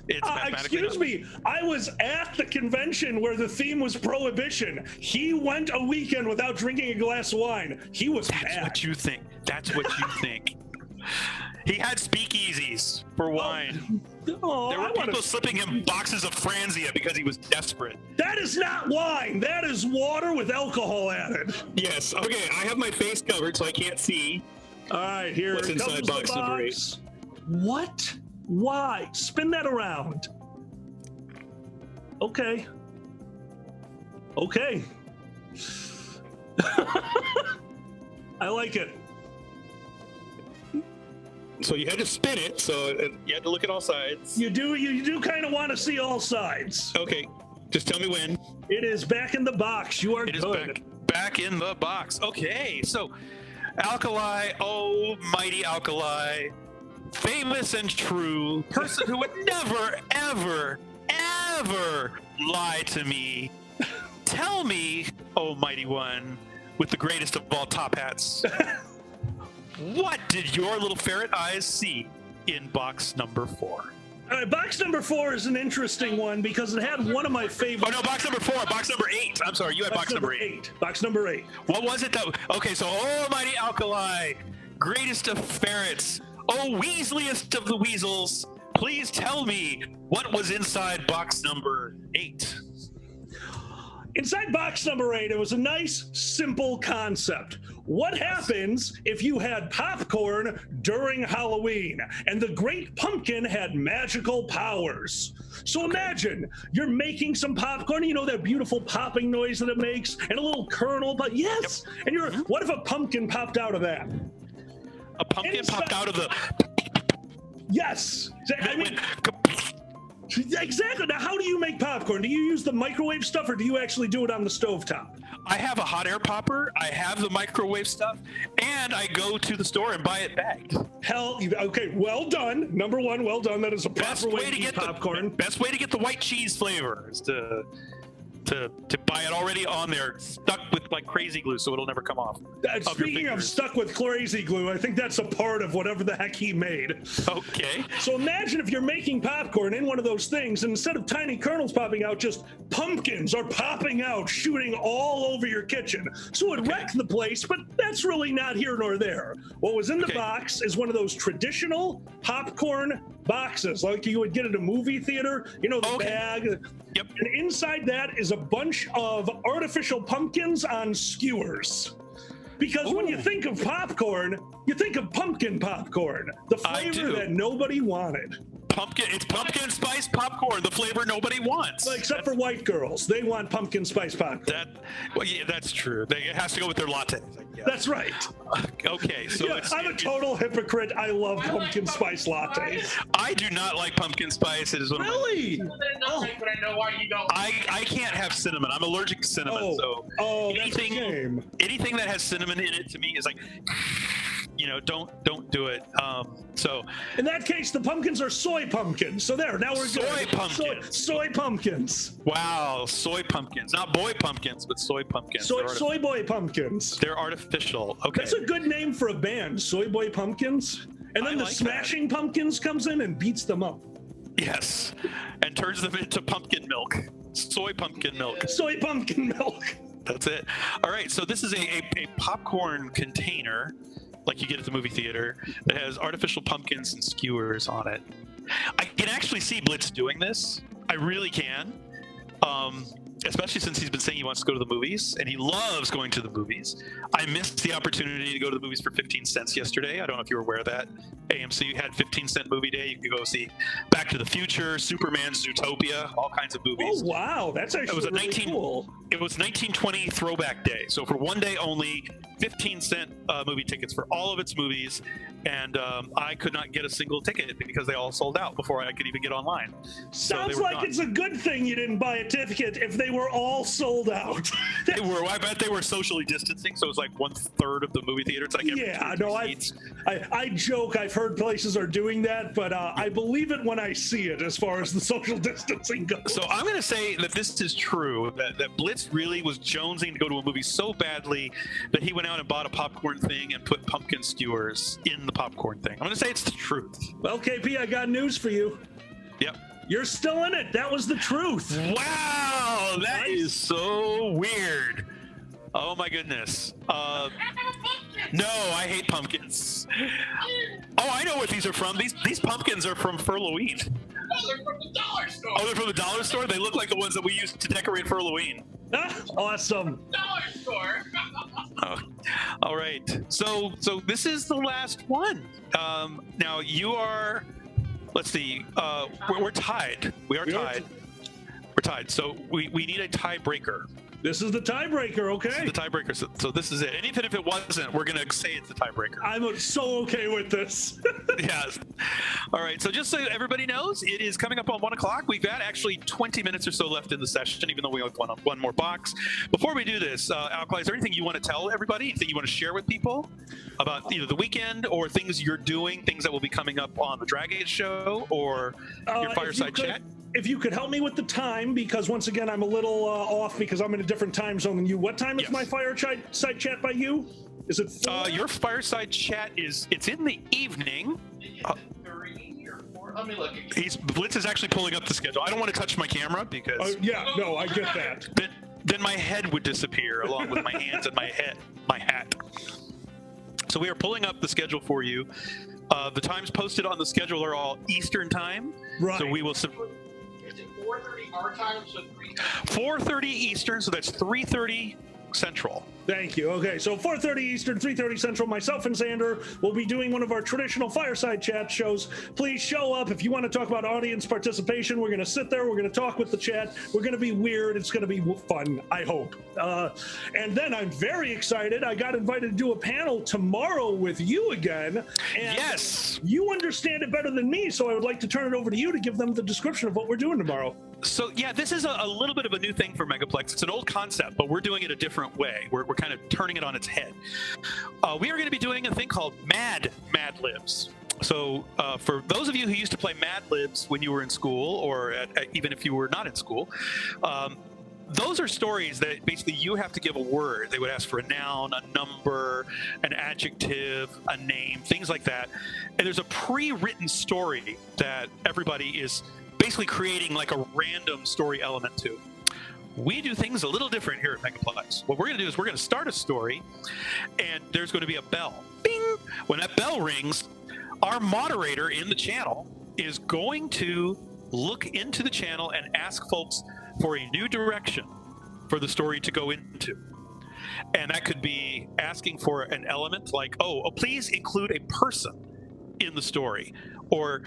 It's mathematically excuse me, I was at the convention where the theme was prohibition. He went a weekend without drinking a glass of wine. He was That's mad. what you think. That's what you think. He had speakeasies for wine. There were people slipping him boxes of Franzia because he was desperate. That is not wine. That is water with alcohol added. Yes. Okay. I have my face covered so I can't see. All right, here What's comes inside the box number 8? box. What? Why? Spin that around. Okay. I like it. So you had to spin it, so you had to look at all sides. You do kind of want to see all sides. Okay, just tell me when. It is back in the box. You are It is good. back in the box. Okay, so Alkali, oh mighty Alkali, famous and true, person who would never, ever, ever lie to me. Tell me, oh mighty one, with the greatest of all top hats. What did your little ferret eyes see in box number 4? All right, box number 4 is an interesting one because it had one of my favorite. Oh no, box number 4, box number 8. I'm sorry, you had box number 8. Box number 8. What was it that? Okay, so almighty Alkali, greatest of ferrets, oh weaseliest of the weasels, please tell me what was inside box number 8. Inside box number 8, it was a nice, simple concept. What happens if you had popcorn during Halloween and the Great Pumpkin had magical powers? So imagine you're making some popcorn, you know that beautiful popping noise that it makes, and a little kernel, but yes, and what if a pumpkin popped out of that? A pumpkin popped out of the. Yes. Exactly. Now, how do you make popcorn? Do you use the microwave stuff or do you actually do it on the stovetop? I have a hot air popper, I have the microwave stuff, and I go to the store and buy it bagged. Okay, well done. Number 1, well done. That is a proper way to get popcorn. Best way to get the white cheese flavor is to buy it already on there, stuck with like crazy glue, so it'll never come off. Speaking of stuck with crazy glue, I think that's a part of whatever the heck he made. Okay. So imagine if you're making popcorn in one of those things, and instead of tiny kernels popping out, just pumpkins are popping out, shooting all over your kitchen. So it wrecked the place, but that's really not here nor there. What was in the box is one of those traditional popcorn boxes, like you would get at a movie theater, you know, the bag. Yep. And inside that is a bunch of artificial pumpkins on skewers. Because when you think of popcorn, you think of pumpkin popcorn, the flavor that nobody wanted. It's pumpkin spice popcorn, the flavor nobody wants. Well, except for white girls. They want pumpkin spice popcorn. That's true. It has to go with their latte. That's right. Okay, so I'm a total hypocrite. I love pumpkin spice lattes. I do not like pumpkin spice. It is one really? But I know why you don't. I can't have cinnamon. I'm allergic to cinnamon. Anything that has cinnamon in it to me is like, don't do it. So in that case, the pumpkins are soy pumpkins. So there, now we're soy pumpkins. Soy pumpkins. Wow, soy pumpkins, not boy pumpkins, but soy pumpkins. Soy boy pumpkins. They're artificial. Okay, that's a good name for a band, Soy Boy Pumpkins. And then the Smashing Pumpkins comes in and beats them up. Yes, and turns them into pumpkin milk. Soy pumpkin milk. Soy pumpkin milk. That's it. All right, so this is a popcorn container like you get at the movie theater that has artificial pumpkins and skewers on it. I can actually see Blitz doing this. I really can. Especially since he's been saying he wants to go to the movies, and he loves going to the movies. I missed the opportunity to go to the movies for 15 cents yesterday. I don't know if you were aware of that. AMC had 15-cent movie day. You could go see Back to the Future, Superman, Zootopia, all kinds of movies. Oh, wow. That's actually cool. It was 1920 throwback day. So for one day only, 15-cent movie tickets for all of its movies. And I could not get a single ticket because they all sold out before I could even get online. Sounds like it's a good thing you didn't buy a ticket if they were all sold out. They were. I bet they were socially distancing, so it was like 1/3 of the movie theater. It's like I joke. I've heard places are doing that, but I believe it when I see it as far as the social distancing goes. So I'm going to say that this is true, that Blitz really was jonesing to go to a movie so badly that he went out and bought a popcorn thing and put pumpkin skewers in the popcorn thing. I'm going to say it's the truth. Well, KP, I got news for you. Yep. You're still in it. That was the truth. Wow, that is so weird. Oh my goodness. No, I hate pumpkins. Oh, I know what these are from. These pumpkins are from Halloween. Oh, they're from the dollar store. Oh, they're from the dollar store? They look like the ones that we used to decorate for Halloween. Awesome. Dollar store. Oh, all right. So this is the last one. Now you are. Let's see. We're tied. We are tied. We're tied. So we need a tiebreaker. This is the tiebreaker, okay? This is the tiebreaker. So this is it. And even if it wasn't, we're going to say it's the tiebreaker. I'm so okay with this. Yes. All right. So just so everybody knows, it is coming up on 1 o'clock. We've got actually 20 minutes or so left in the session, even though we have one more box. Before we do this, Alcala, is there anything you want to tell everybody, anything you want to share with people about either the weekend or things you're doing, things that will be coming up on the Dragon Show or your fireside chat? If you could help me with the time, because once again, I'm a little off because I'm in a different time zone than you. What time is my fireside chat by you? Is it 4? Your fireside chat it's in the evening. 3 or 4? Let me look. Blitz is actually pulling up the schedule. I don't want to touch my camera because I get that. Then my head would disappear along with my hands and my hat. So we are pulling up the schedule for you. The times posted on the schedule are all Eastern time. Right. So we will. Is it 4:30 our time? So 4:30 Eastern. So that's 3:30 Central. Thank you. Okay, so 4:30 Eastern, 3:30 Central, myself and Xander will be doing one of our traditional fireside chat shows. Please show up if you want to talk about audience participation. We're going to sit there. We're going to talk with the chat. We're going to be weird. It's going to be fun, I hope. And then I'm very excited. I got invited to do a panel tomorrow with you again. And yes. You understand it better than me, so I would like to turn it over to you to give them the description of what we're doing tomorrow. So, yeah, this is a little bit of a new thing for Megaplex. It's an old concept, but we're doing it a different way. We're kind of turning it on its head. We are going to be doing a thing called Mad Libs. So for those of you who used to play Mad Libs when you were in school, or even if you were not in school, those are stories that basically you have to give a word. They would ask for a noun, a number, an adjective, a name, things like that. And there's a pre-written story that everybody is basically creating like a random story element to. We do things a little different here at Megaplex. What we're going to do is we're going to start a story, and there's going to be a bell. Bing! When that bell rings, our moderator in the channel is going to look into the channel and ask folks for a new direction for the story to go into. And that could be asking for an element like, oh, please include a person in the story, or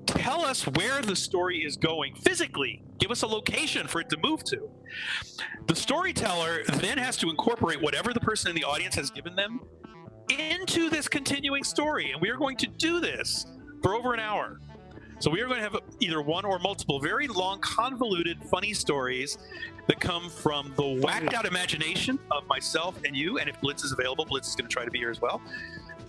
tell us where the story is going physically. Give us a location for it to move to. The storyteller then has to incorporate whatever the person in the audience has given them into this continuing story. And we are going to do this for over an hour. So we are going to have either one or multiple very long, convoluted, funny stories that come from the whacked out imagination of myself and you. And if Blitz is available, Blitz is going to try to be here as well.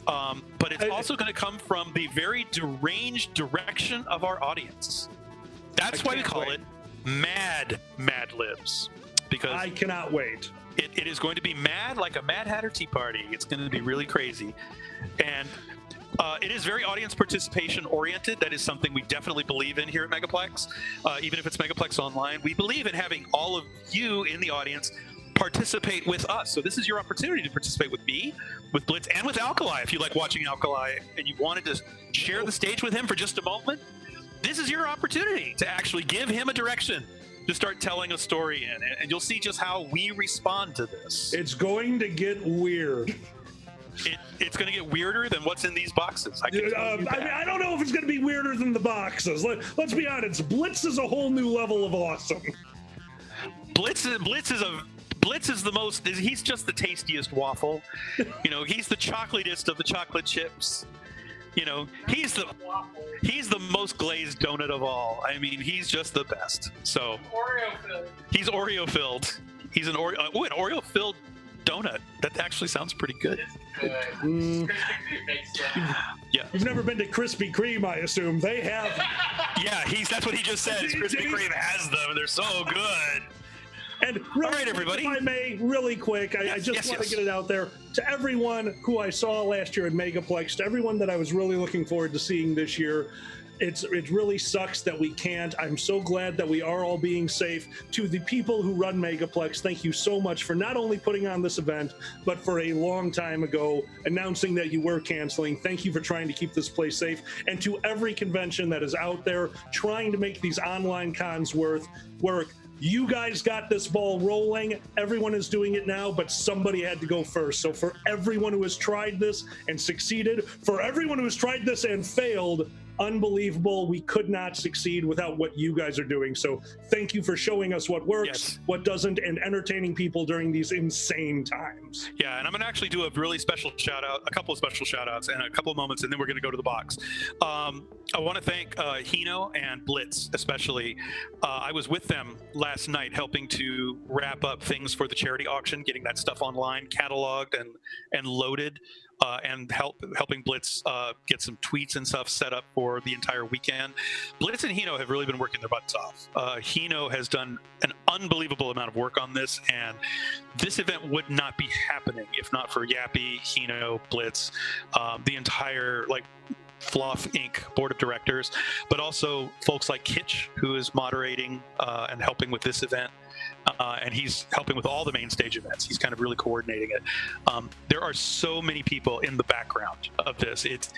But it's also going to come from the very deranged direction of our audience. That's why we call it Mad Libs. Because I cannot wait. It is going to be mad like a Mad Hatter Tea Party. It's going to be really crazy. And it is very audience participation oriented. That is something we definitely believe in here at Megaplex. Even if it's Megaplex Online, we believe in having all of you in the audience participate with us. So this is your opportunity to participate with me, with Blitz, and with Alkali. If you like watching Alkali and you wanted to share the stage with him for just a moment, this is your opportunity to actually give him a direction to start telling a story in. And you'll see just how we respond to this. It's going to get weird. It's going to get weirder than what's in these boxes. I mean, I don't know if it's going to be weirder than the boxes. Let's be honest. Blitz is a whole new level of awesome. Blitz is the most. He's just the tastiest waffle. You know, he's the chocolatest of the chocolate chips. You know, he's the most glazed donut of all. I mean, he's just the best. So he's Oreo filled. He's an Oreo filled donut. That actually sounds pretty good. Yeah. You've never been to Krispy Kreme, I assume. They have. Yeah, that's what he just said. Krispy Kreme has them, and they're so good. And really, all right, everybody. If I may, really quick, I just want to get it out there to everyone who I saw last year at Megaplex, to everyone that I was really looking forward to seeing this year. It really sucks that we can't. I'm so glad that we are all being safe. To the people who run Megaplex, thank you so much for not only putting on this event, but for a long time ago announcing that you were canceling. Thank you for trying to keep this place safe. And to every convention that is out there trying to make these online cons work, you guys got this ball rolling. Everyone is doing it now, but somebody had to go first. So for everyone who has tried this and succeeded, for everyone who has tried this and failed, unbelievable. We could not succeed without what you guys are doing. So thank you for showing us what works, what doesn't, and entertaining people during these insane times. Yeah, and I'm going to actually do a really special shout out, a couple of special shout outs and a couple of moments, and then we're going to go to the box. I want to thank Hino and Blitz, especially. I was with them last night helping to wrap up things for the charity auction, getting that stuff online, cataloged and loaded. And helping Blitz get some tweets and stuff set up for the entire weekend. Blitz and Hino have really been working their butts off. Hino has done an unbelievable amount of work on this, and this event would not be happening if not for Yappy, Hino, Blitz, the entire Fluff Inc. board of directors, but also folks like Kitsch, who is moderating and helping with this event. And he's helping with all the main stage events. He's kind of really coordinating it. There are so many people in the background of this. It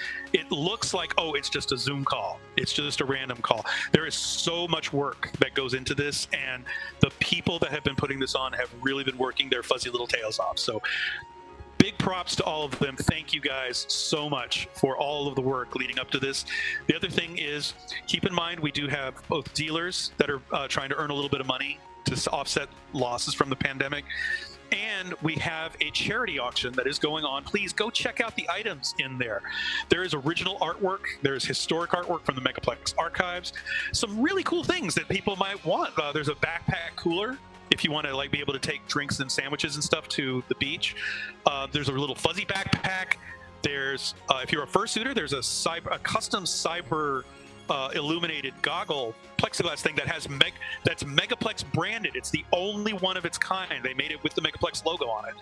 looks like, oh, it's just a Zoom call. It's just a random call. There is so much work that goes into this, and the people that have been putting this on have really been working their fuzzy little tails off. So big props to all of them. Thank you guys so much for all of the work leading up to this. The other thing is, keep in mind, we do have both dealers that are trying to earn a little bit of money to offset losses from the pandemic. And we have a charity auction that is going on. Please go check out the items in there. There is original artwork. There's historic artwork from the Megaplex archives. Some really cool things that people might want. There's a backpack cooler if you want to be able to take drinks and sandwiches and stuff to the beach. There's a little fuzzy backpack. There's, if you're a fursuiter, there's a custom cyber illuminated goggle plexiglass thing that has that's Megaplex branded. It's the only one of its kind. They made it with the Megaplex logo on it.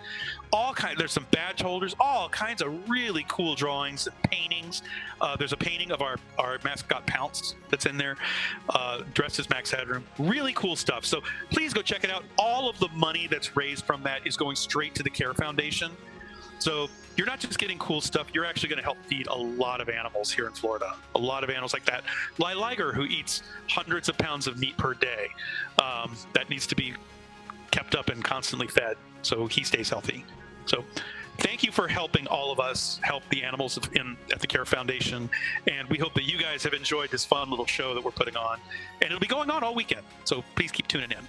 There's some badge holders, all kinds of really cool drawings, paintings. There's a painting of our mascot Pounce that's in there, dressed as Max Headroom. Really cool stuff. So please go check it out. All of the money that's raised from that is going straight to the Care Foundation. So you're not just getting cool stuff, you're actually going to help feed a lot of animals here in Florida. A lot of animals like that liger who eats hundreds of pounds of meat per day. That needs to be kept up and constantly fed, so he stays healthy. So thank you for helping all of us help the animals at the Care Foundation, and we hope that you guys have enjoyed this fun little show that we're putting on, and it'll be going on all weekend, so please keep tuning in.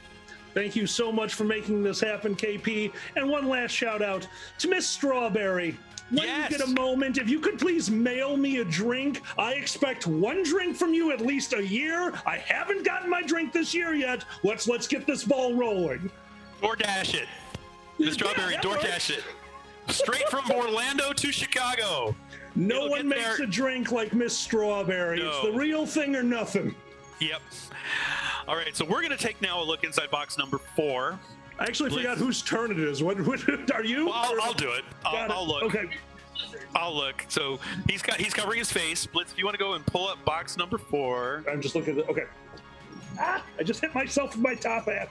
Thank you so much for making this happen, KP. And one last shout out to Miss Strawberry. When you get a moment, if you could please mail me a drink. I expect one drink from you at least a year. I haven't gotten my drink this year yet. Let's get this ball rolling. DoorDash it. Miss Strawberry, DoorDash it. Straight from Orlando to Chicago. No one makes a drink like Miss Strawberry. No. It's the real thing or nothing. Yep. All right, so we're going to take now a look inside box number 4. I actually forgot whose turn it is. What are you? Well, I'll do it. I'll look. Okay. I'll look. So he's covering his face. Blitz, if you want to go and pull up box number 4. I'm just looking at it. Okay. I just hit myself with my top hat.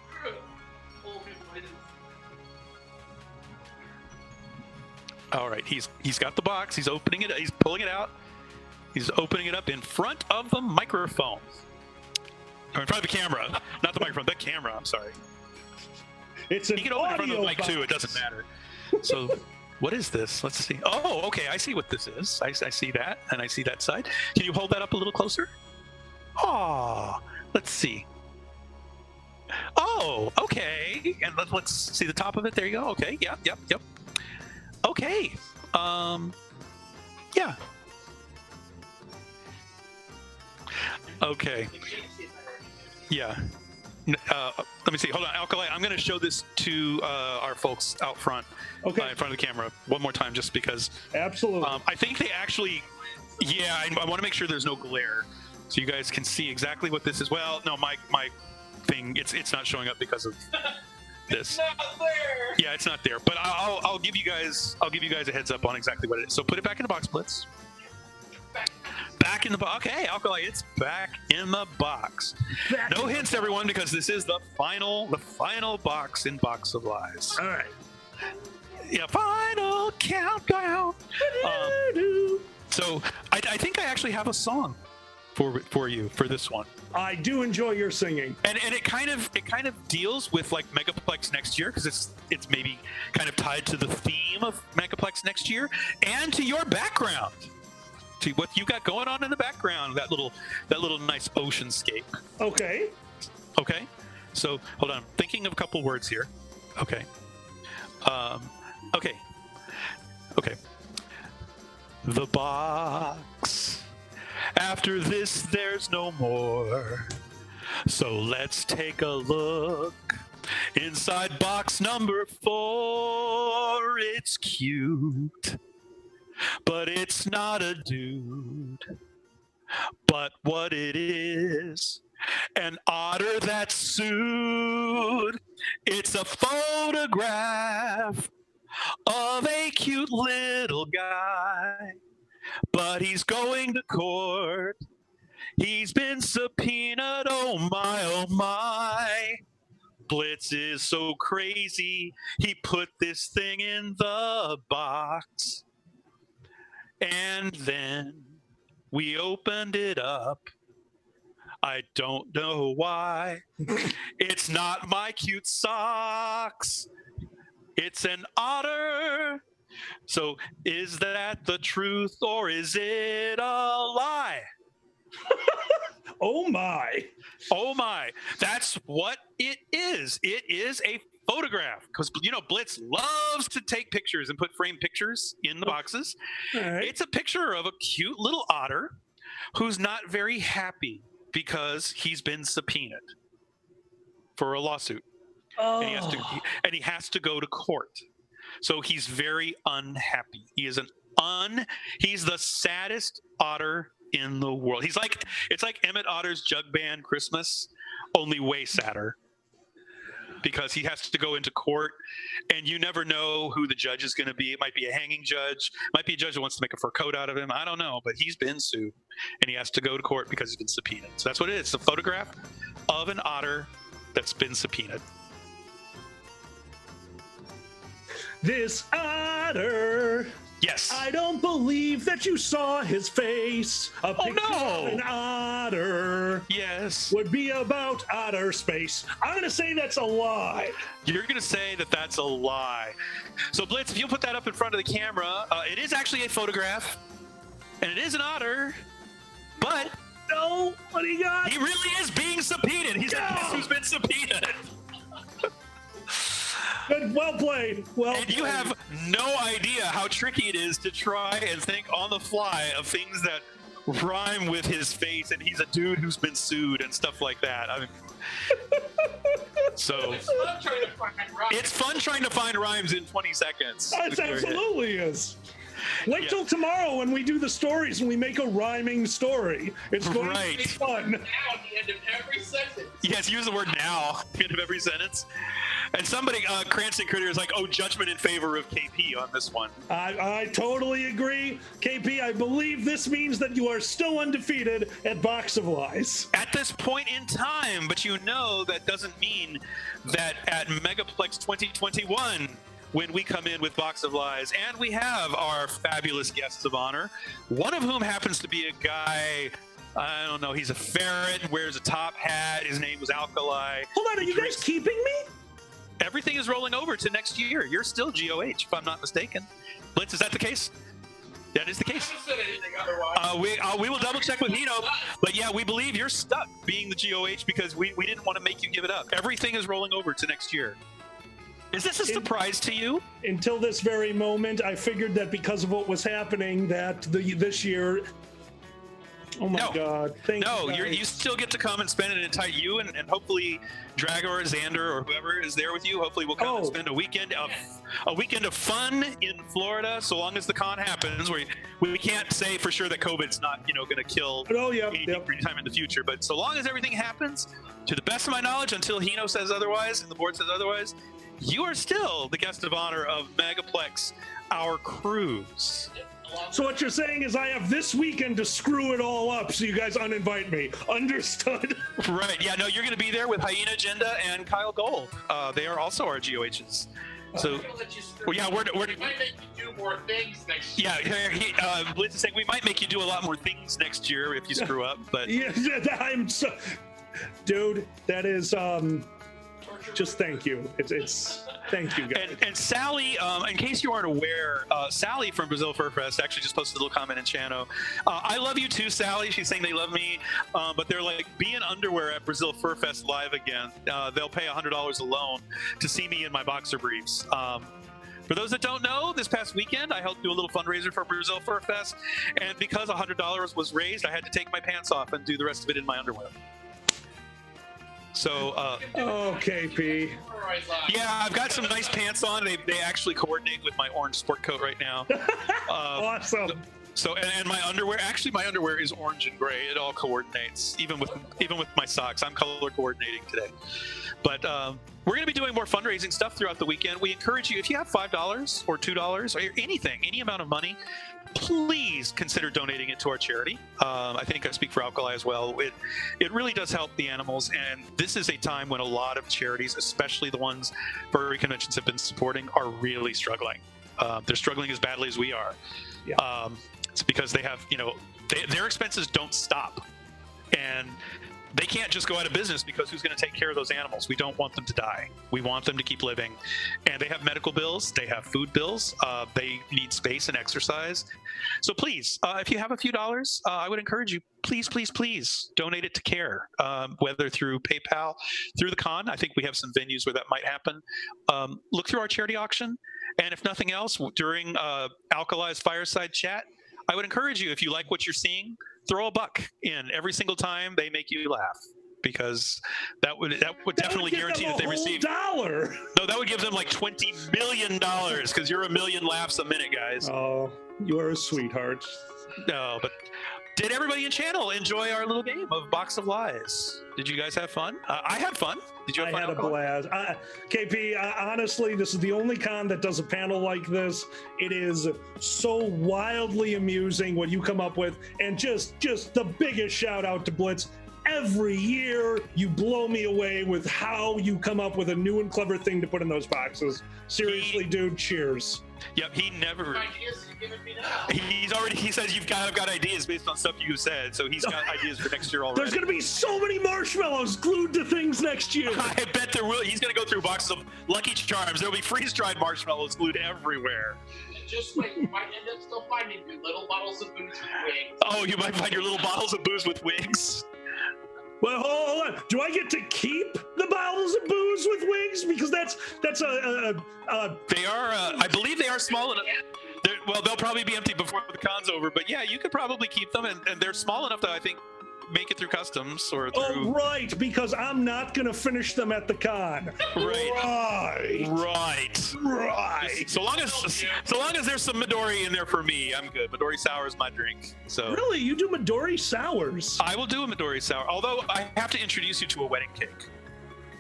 All right, he's got the box. He's opening it. He's pulling it out. He's opening it up in front of the microphone. Or in front of the camera, not the microphone. The camera. I'm sorry. It's an you can open it in front of the mic box. too. It doesn't matter. So, what is this? Let's see. Oh, okay. I see what this is. I see that, and I see that side. Can you hold that up a little closer? Oh, let's see. Oh, okay. And let's see the top of it. There you go. Okay. Yep. Okay. Yeah. Okay. Yeah. Let me see. Hold on, Alkali. I'm going to show this to our folks out front, in front of the camera, one more time, just because. Absolutely. I think they actually. Yeah, I want to make sure there's no glare, so you guys can see exactly what this is. Well, no, my thing, it's not showing up because of this. It's not there. Yeah, it's not there. But I'll give you guys a heads up on exactly what it is. So put it back in the box, Blitz. Back in the box. Okay, Alkali, it's back in the box. No hints, everyone, because this is the final box in Box of Lies. All right. Yeah, final countdown. So I think I actually have a song for you for this one. I do enjoy your singing, and it kind of deals with like Megaplex next year, because it's maybe kind of tied to the theme of Megaplex next year and to your background. To what you got going on in the background, that little nice oceanscape. Okay. So hold on, I'm thinking of a couple words here. Okay. The box. After this, there's no more. So let's take a look inside box number 4. It's cute, but it's not a dude. But what it is, an otter that's sued. It's a photograph of a cute little guy, but he's going to court. He's been subpoenaed. Oh my. Blitz is so crazy. He put this thing in the box. And then we opened it up. I don't know why. It's not my cute socks. It's an otter. So is that the truth or is it a lie? Oh my. That's what it is. It is a photograph, because Blitz loves to take pictures and put framed pictures in the boxes. Right. It's a picture of a cute little otter who's not very happy because he's been subpoenaed for a lawsuit. Oh. And he has to go to court. So he's very unhappy. He's the saddest otter in the world. It's like Emmett Otter's Jug Band Christmas, only way sadder. Because he has to go into court, and you never know who the judge is going to be. It might be a hanging judge, might be a judge that wants to make a fur coat out of him. I don't know, but he's been sued, and he has to go to court because he's been subpoenaed. So that's what it is. It's a photograph of an otter that's been subpoenaed. This otter. Yes. I don't believe that you saw his face. A picture of an otter. Yes. Would be about outer space. I'm going to say that's a lie. You're going to say that that's a lie. So, Blitz, if you'll put that up in front of the camera, it is actually a photograph, and it is an otter, but... No, what do you got? He really is being subpoenaed. He's the guest who's been subpoenaed. Good, well played. And you have no idea how tricky it is to try and think on the fly of things that rhyme with his face, and he's a dude who's been sued and stuff like that. I mean, so It's fun trying to find rhymes. It's fun trying to find rhymes in 20 seconds. It absolutely is. Wait till tomorrow when we do the stories and we make a rhyming story. It's going to be fun. Now at the end of every sentence. Yes, use the word now at the end of every sentence. And somebody, Cranston Critter, is like, oh, judgment in favor of KP on this one. I totally agree. KP, I believe this means that you are still undefeated at Box of Lies. At this point in time, but you know that doesn't mean that at Megaplex 2021, when we come in with Box of Lies, and we have our fabulous guests of honor, one of whom happens to be a guy, I don't know, he's a ferret, wears a top hat, his name was Alkali. Hold on, are you guys keeping me? Everything is rolling over to next year. You're still GOH, if I'm not mistaken. Blitz, is that the case? That is the case. I haven't said anything otherwise. We will double check with Hino, but yeah, we believe you're stuck being the GOH because we didn't want to make you give it up. Everything is rolling over to next year. Is this a surprise to you? Until this very moment, I figured that because of what was happening, that this year. Oh my God! You still get to come and spend an entire and hopefully Dragor or Xander or whoever is there with you. Hopefully we'll come and spend a weekend of fun in Florida, so long as the con happens. We can't say for sure that COVID's not going to kill anytime in the future, but so long as everything happens, to the best of my knowledge, until Hino says otherwise and the board says otherwise, you are still the guest of honor of Megaplex, our cruise. So what you're saying is I have this weekend to screw it all up so you guys uninvite me. Understood? Right. Yeah, no, you're going to be there with Hyena Agenda and Kyle Gold. They are also our GOHs. So, we might make you do more things next year. Yeah, Blitz is saying we might make you do a lot more things next year if you screw up. But yeah, I'm so... Dude, that is... just thank you. It's thank you, guys. And Sally, in case you aren't aware, Sally from Brazil Fur Fest actually just posted a little comment in Chano. I love you too, Sally. She's saying they love me, but they're like, be in underwear at Brazil Fur Fest live again. They'll pay $100 alone to see me in my boxer briefs. For those that don't know, this past weekend, I helped do a little fundraiser for Brazil Fur Fest, and because $100 was raised, I had to take my pants off and do the rest of it in my underwear. So, KP. Yeah, I've got some nice pants on. They actually coordinate with my orange sport coat right now. Awesome. So, and my underwear, actually my underwear is orange and gray. It all coordinates, even with my socks. I'm color coordinating today. But we're going to be doing more fundraising stuff throughout the weekend. We encourage you, if you have $5 or $2 or anything, any amount of money, please consider donating it to our charity. I think I speak for Alkali as well. It really does help the animals, and this is a time when a lot of charities, especially the ones furry conventions have been supporting, are really struggling. They're struggling as badly as we are. Yeah. It's because they have, their expenses don't stop, and they can't just go out of business because who's going to take care of those animals? We don't want them to die. We want them to keep living. And they have medical bills. They have food bills. They need space and exercise. So please, if you have a few dollars, I would encourage you, please, please, please donate it to CARE, whether through PayPal, through the con. I think we have some venues where that might happen. Look through our charity auction. And if nothing else, during Alkali's Fireside Chat, I would encourage you, if you like what you're seeing, throw a buck in every single time they make you laugh, because that would definitely guarantee that they receive $1. No, that would give them like $20 million, because you're a million laughs a minute, guys. Oh, you're a sweetheart. No, but did everybody in channel enjoy our little game of Box of Lies? Did you guys have fun? I had fun. Did you have fun? I had a blast. KP, honestly, this is the only con that does a panel like this. It is so wildly amusing what you come up with, and just the biggest shout out to Blitz. every year you blow me away with how you come up with a new and clever thing to put in those boxes. Seriously, dude, cheers. Yep, he never. Ideas you're giving me now. He says I've got ideas based on stuff you said, so he's got ideas for next year already. There's gonna be so many marshmallows glued to things next year. I bet there will. He's gonna go through boxes of Lucky Charms. There'll be freeze-dried marshmallows glued everywhere. Just wait, you might end up still finding your little bottles of booze with wigs. Oh, you might find your little bottles of booze with wigs. Well, hold on. Do I get to keep the bottles of booze with wigs? Because that's a They are. I believe they are small enough. Well, they'll probably be empty before the con's over. But yeah, you could probably keep them, and they're small enough that I think make it through customs or through. Oh, right, because I'm not gonna finish them at the con. Right. Right. So long as there's some Midori in there for me, I'm good. Midori sour is my drink. So Really, you do Midori sours? I will do a Midori sour. Although I have to introduce you to a wedding cake.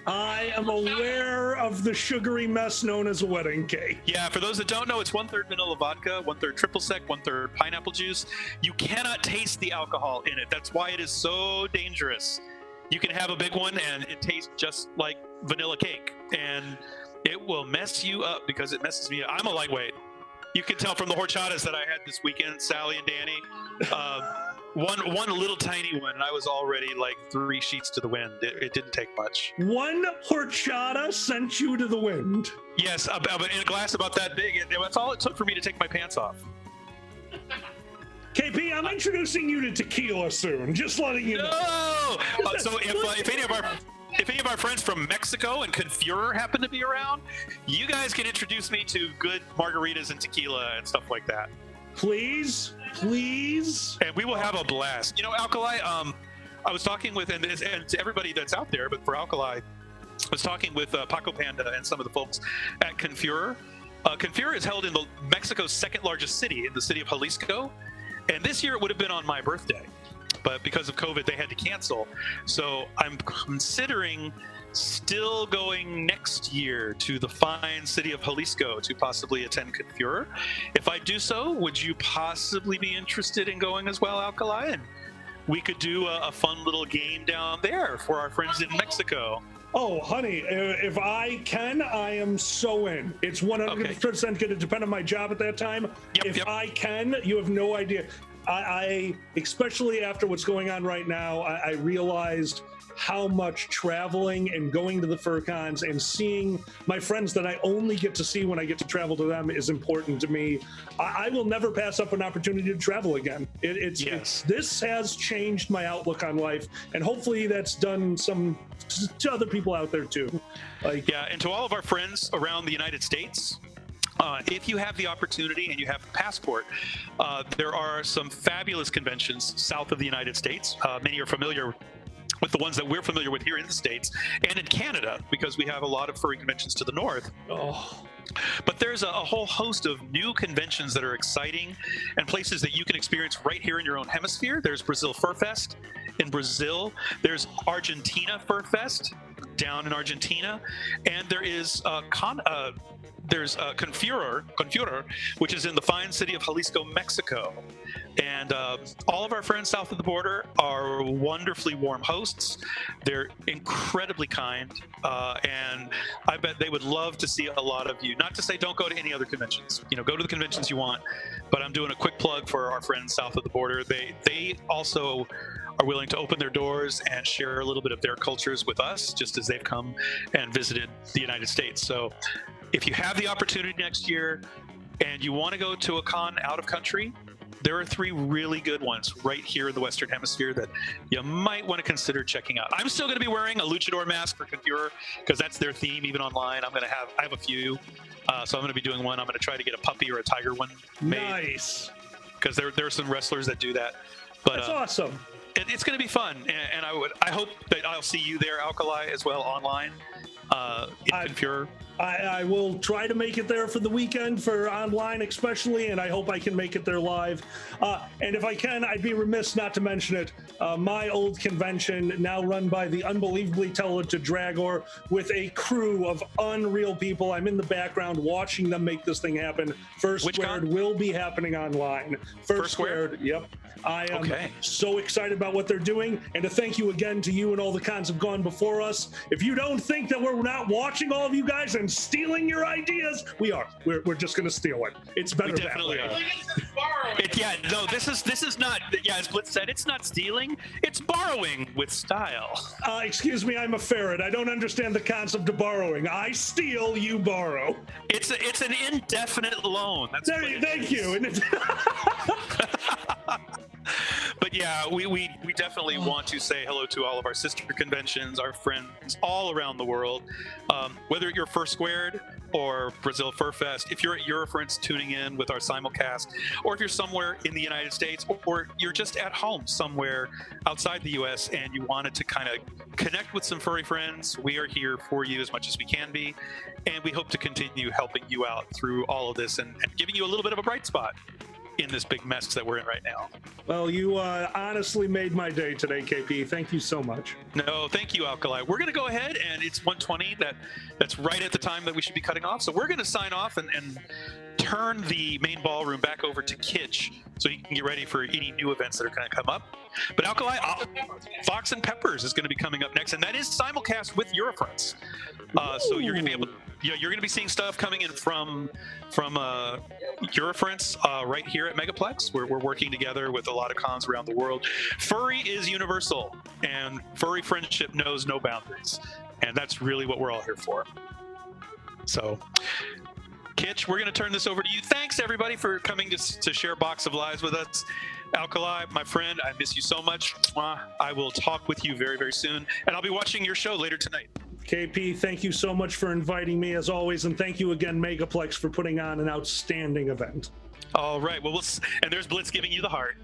I am aware of the sugary mess known as a wedding cake. Yeah, for those that don't know, it's 1/3 vanilla vodka, 1/3 triple sec, 1/3 pineapple juice. You cannot taste the alcohol in it. That's why it is so dangerous. You can have a big one and it tastes just like vanilla cake, and it will mess you up because it messes me up. I'm a lightweight. You can tell from the horchatas that I had this weekend, Sally and Danny. One little tiny one, and I was already like 3 sheets to the wind. It didn't take much. One horchata sent you to the wind. Yes, in a glass about that big. That's all it took for me to take my pants off. KP, I'm introducing you to tequila soon. Just letting you know. No! So if any of our friends from Mexico and Confurer happen to be around, you guys can introduce me to good margaritas and tequila and stuff like that. Please. And we will have a blast. You know, Alkali, I was talking with, and to everybody that's out there, but for Alkali, I was talking with Paco Panda and some of the folks at Confurer. Confurer is held in Mexico's second largest city, in the city of Jalisco. And this year it would have been on my birthday. But because of COVID, they had to cancel. So I'm considering still going next year to the fine city of Jalisco to possibly attend Confurer. If I do so, would you possibly be interested in going as well, Alkali? And we could do a fun little game down there for our friends in Mexico. Oh, honey, if I can, I am so in. It's 100% going to depend on my job at that time. If I can, you have no idea. I especially after what's going on right now, I realized how much traveling and going to the fur cons and seeing my friends that I only get to see when I get to travel to them is important to me. I will never pass up an opportunity to travel again. This has changed my outlook on life, and hopefully that's done some to other people out there too. And to all of our friends around the United States, if you have the opportunity and you have a passport, there are some fabulous conventions south of the United States. Many are familiar with the ones that we're familiar with here in the States and in Canada, because we have a lot of furry conventions to the north. But there's a whole host of new conventions that are exciting and places that you can experience right here in your own hemisphere. There's Brazil Fur Fest in Brazil. There's Argentina Fur Fest down in Argentina. And there is Confurer, which is in the fine city of Jalisco, Mexico. And all of our friends south of the border are wonderfully warm hosts. They're incredibly kind, and I bet they would love to see a lot of you. Not to say don't go to any other conventions. Go to the conventions you want, but I'm doing a quick plug for our friends south of the border. They also are willing to open their doors and share a little bit of their cultures with us, just as they've come and visited the United States. So if you have the opportunity next year and you want to go to a con out of country, there are 3 really good ones right here in the Western Hemisphere that you might want to consider checking out. I'm still going to be wearing a luchador mask for Confurer because that's their theme, even online. I have a few, so I'm going to be doing one. I'm going to try to get a puppy or a tiger one made. Nice. Because there are some wrestlers that do that. But that's awesome. It's going to be fun, and I hope that I'll see you there, Alkali, as well online in Confurer. I will try to make it there for the weekend, for online especially, and I hope I can make it there live. And if I can, I'd be remiss not to mention it. My old convention, now run by the unbelievably talented Dragor, with a crew of unreal people. I'm in the background watching them make this thing happen. First Squared will be happening online. First Squared, yep. I am so excited about what they're doing, and to thank you again to you and all the cons have gone before us. If you don't think that we're not watching all of you guys and stealing your ideas, we are. We're just going to steal it. It's better that way. This is not. Yeah, as Blitz said, it's not stealing. It's borrowing with style. Excuse me, I'm a ferret. I don't understand the concept of borrowing. I steal, you borrow. It's an indefinite loan. That's thank you. But yeah, we definitely want to say hello to all of our sister conventions, our friends all around the world. Whether you're First Squared or Brazil Fur Fest, if you're at Eurofriends tuning in with our simulcast, or if you're somewhere in the United States, or you're just at home somewhere outside the US and you wanted to kind of connect with some furry friends, we are here for you as much as we can be. And we hope to continue helping you out through all of this and giving you a little bit of a bright spot in this big mess that we're in right now. Well, you honestly made my day today, KP. Thank you so much. No, thank you, Alkali. We're going to go ahead, and it's 1:20. That's right at the time that we should be cutting off. So we're going to sign off and turn the main ballroom back over to Kitsch so you can get ready for any new events that are going to come up. But Alkali, Fox and Peppers is going to be coming up next, and that is simulcast with Eurofriends. So you're going to be able to, you're going to be seeing stuff coming in from Eurofriends right here at Megaplex. We're working together with a lot of cons around the world. Furry is universal, and furry friendship knows no boundaries, and that's really what we're all here for. So, Kitsch, we're going to turn this over to you. Thanks, everybody, for coming to share Box of Lies with us. Alkali, my friend, I miss you so much. I will talk with you very, very soon, and I'll be watching your show later tonight. KP, thank you so much for inviting me, as always, and thank you again, Megaplex, for putting on an outstanding event. All right. Well, and there's Blitz giving you the heart.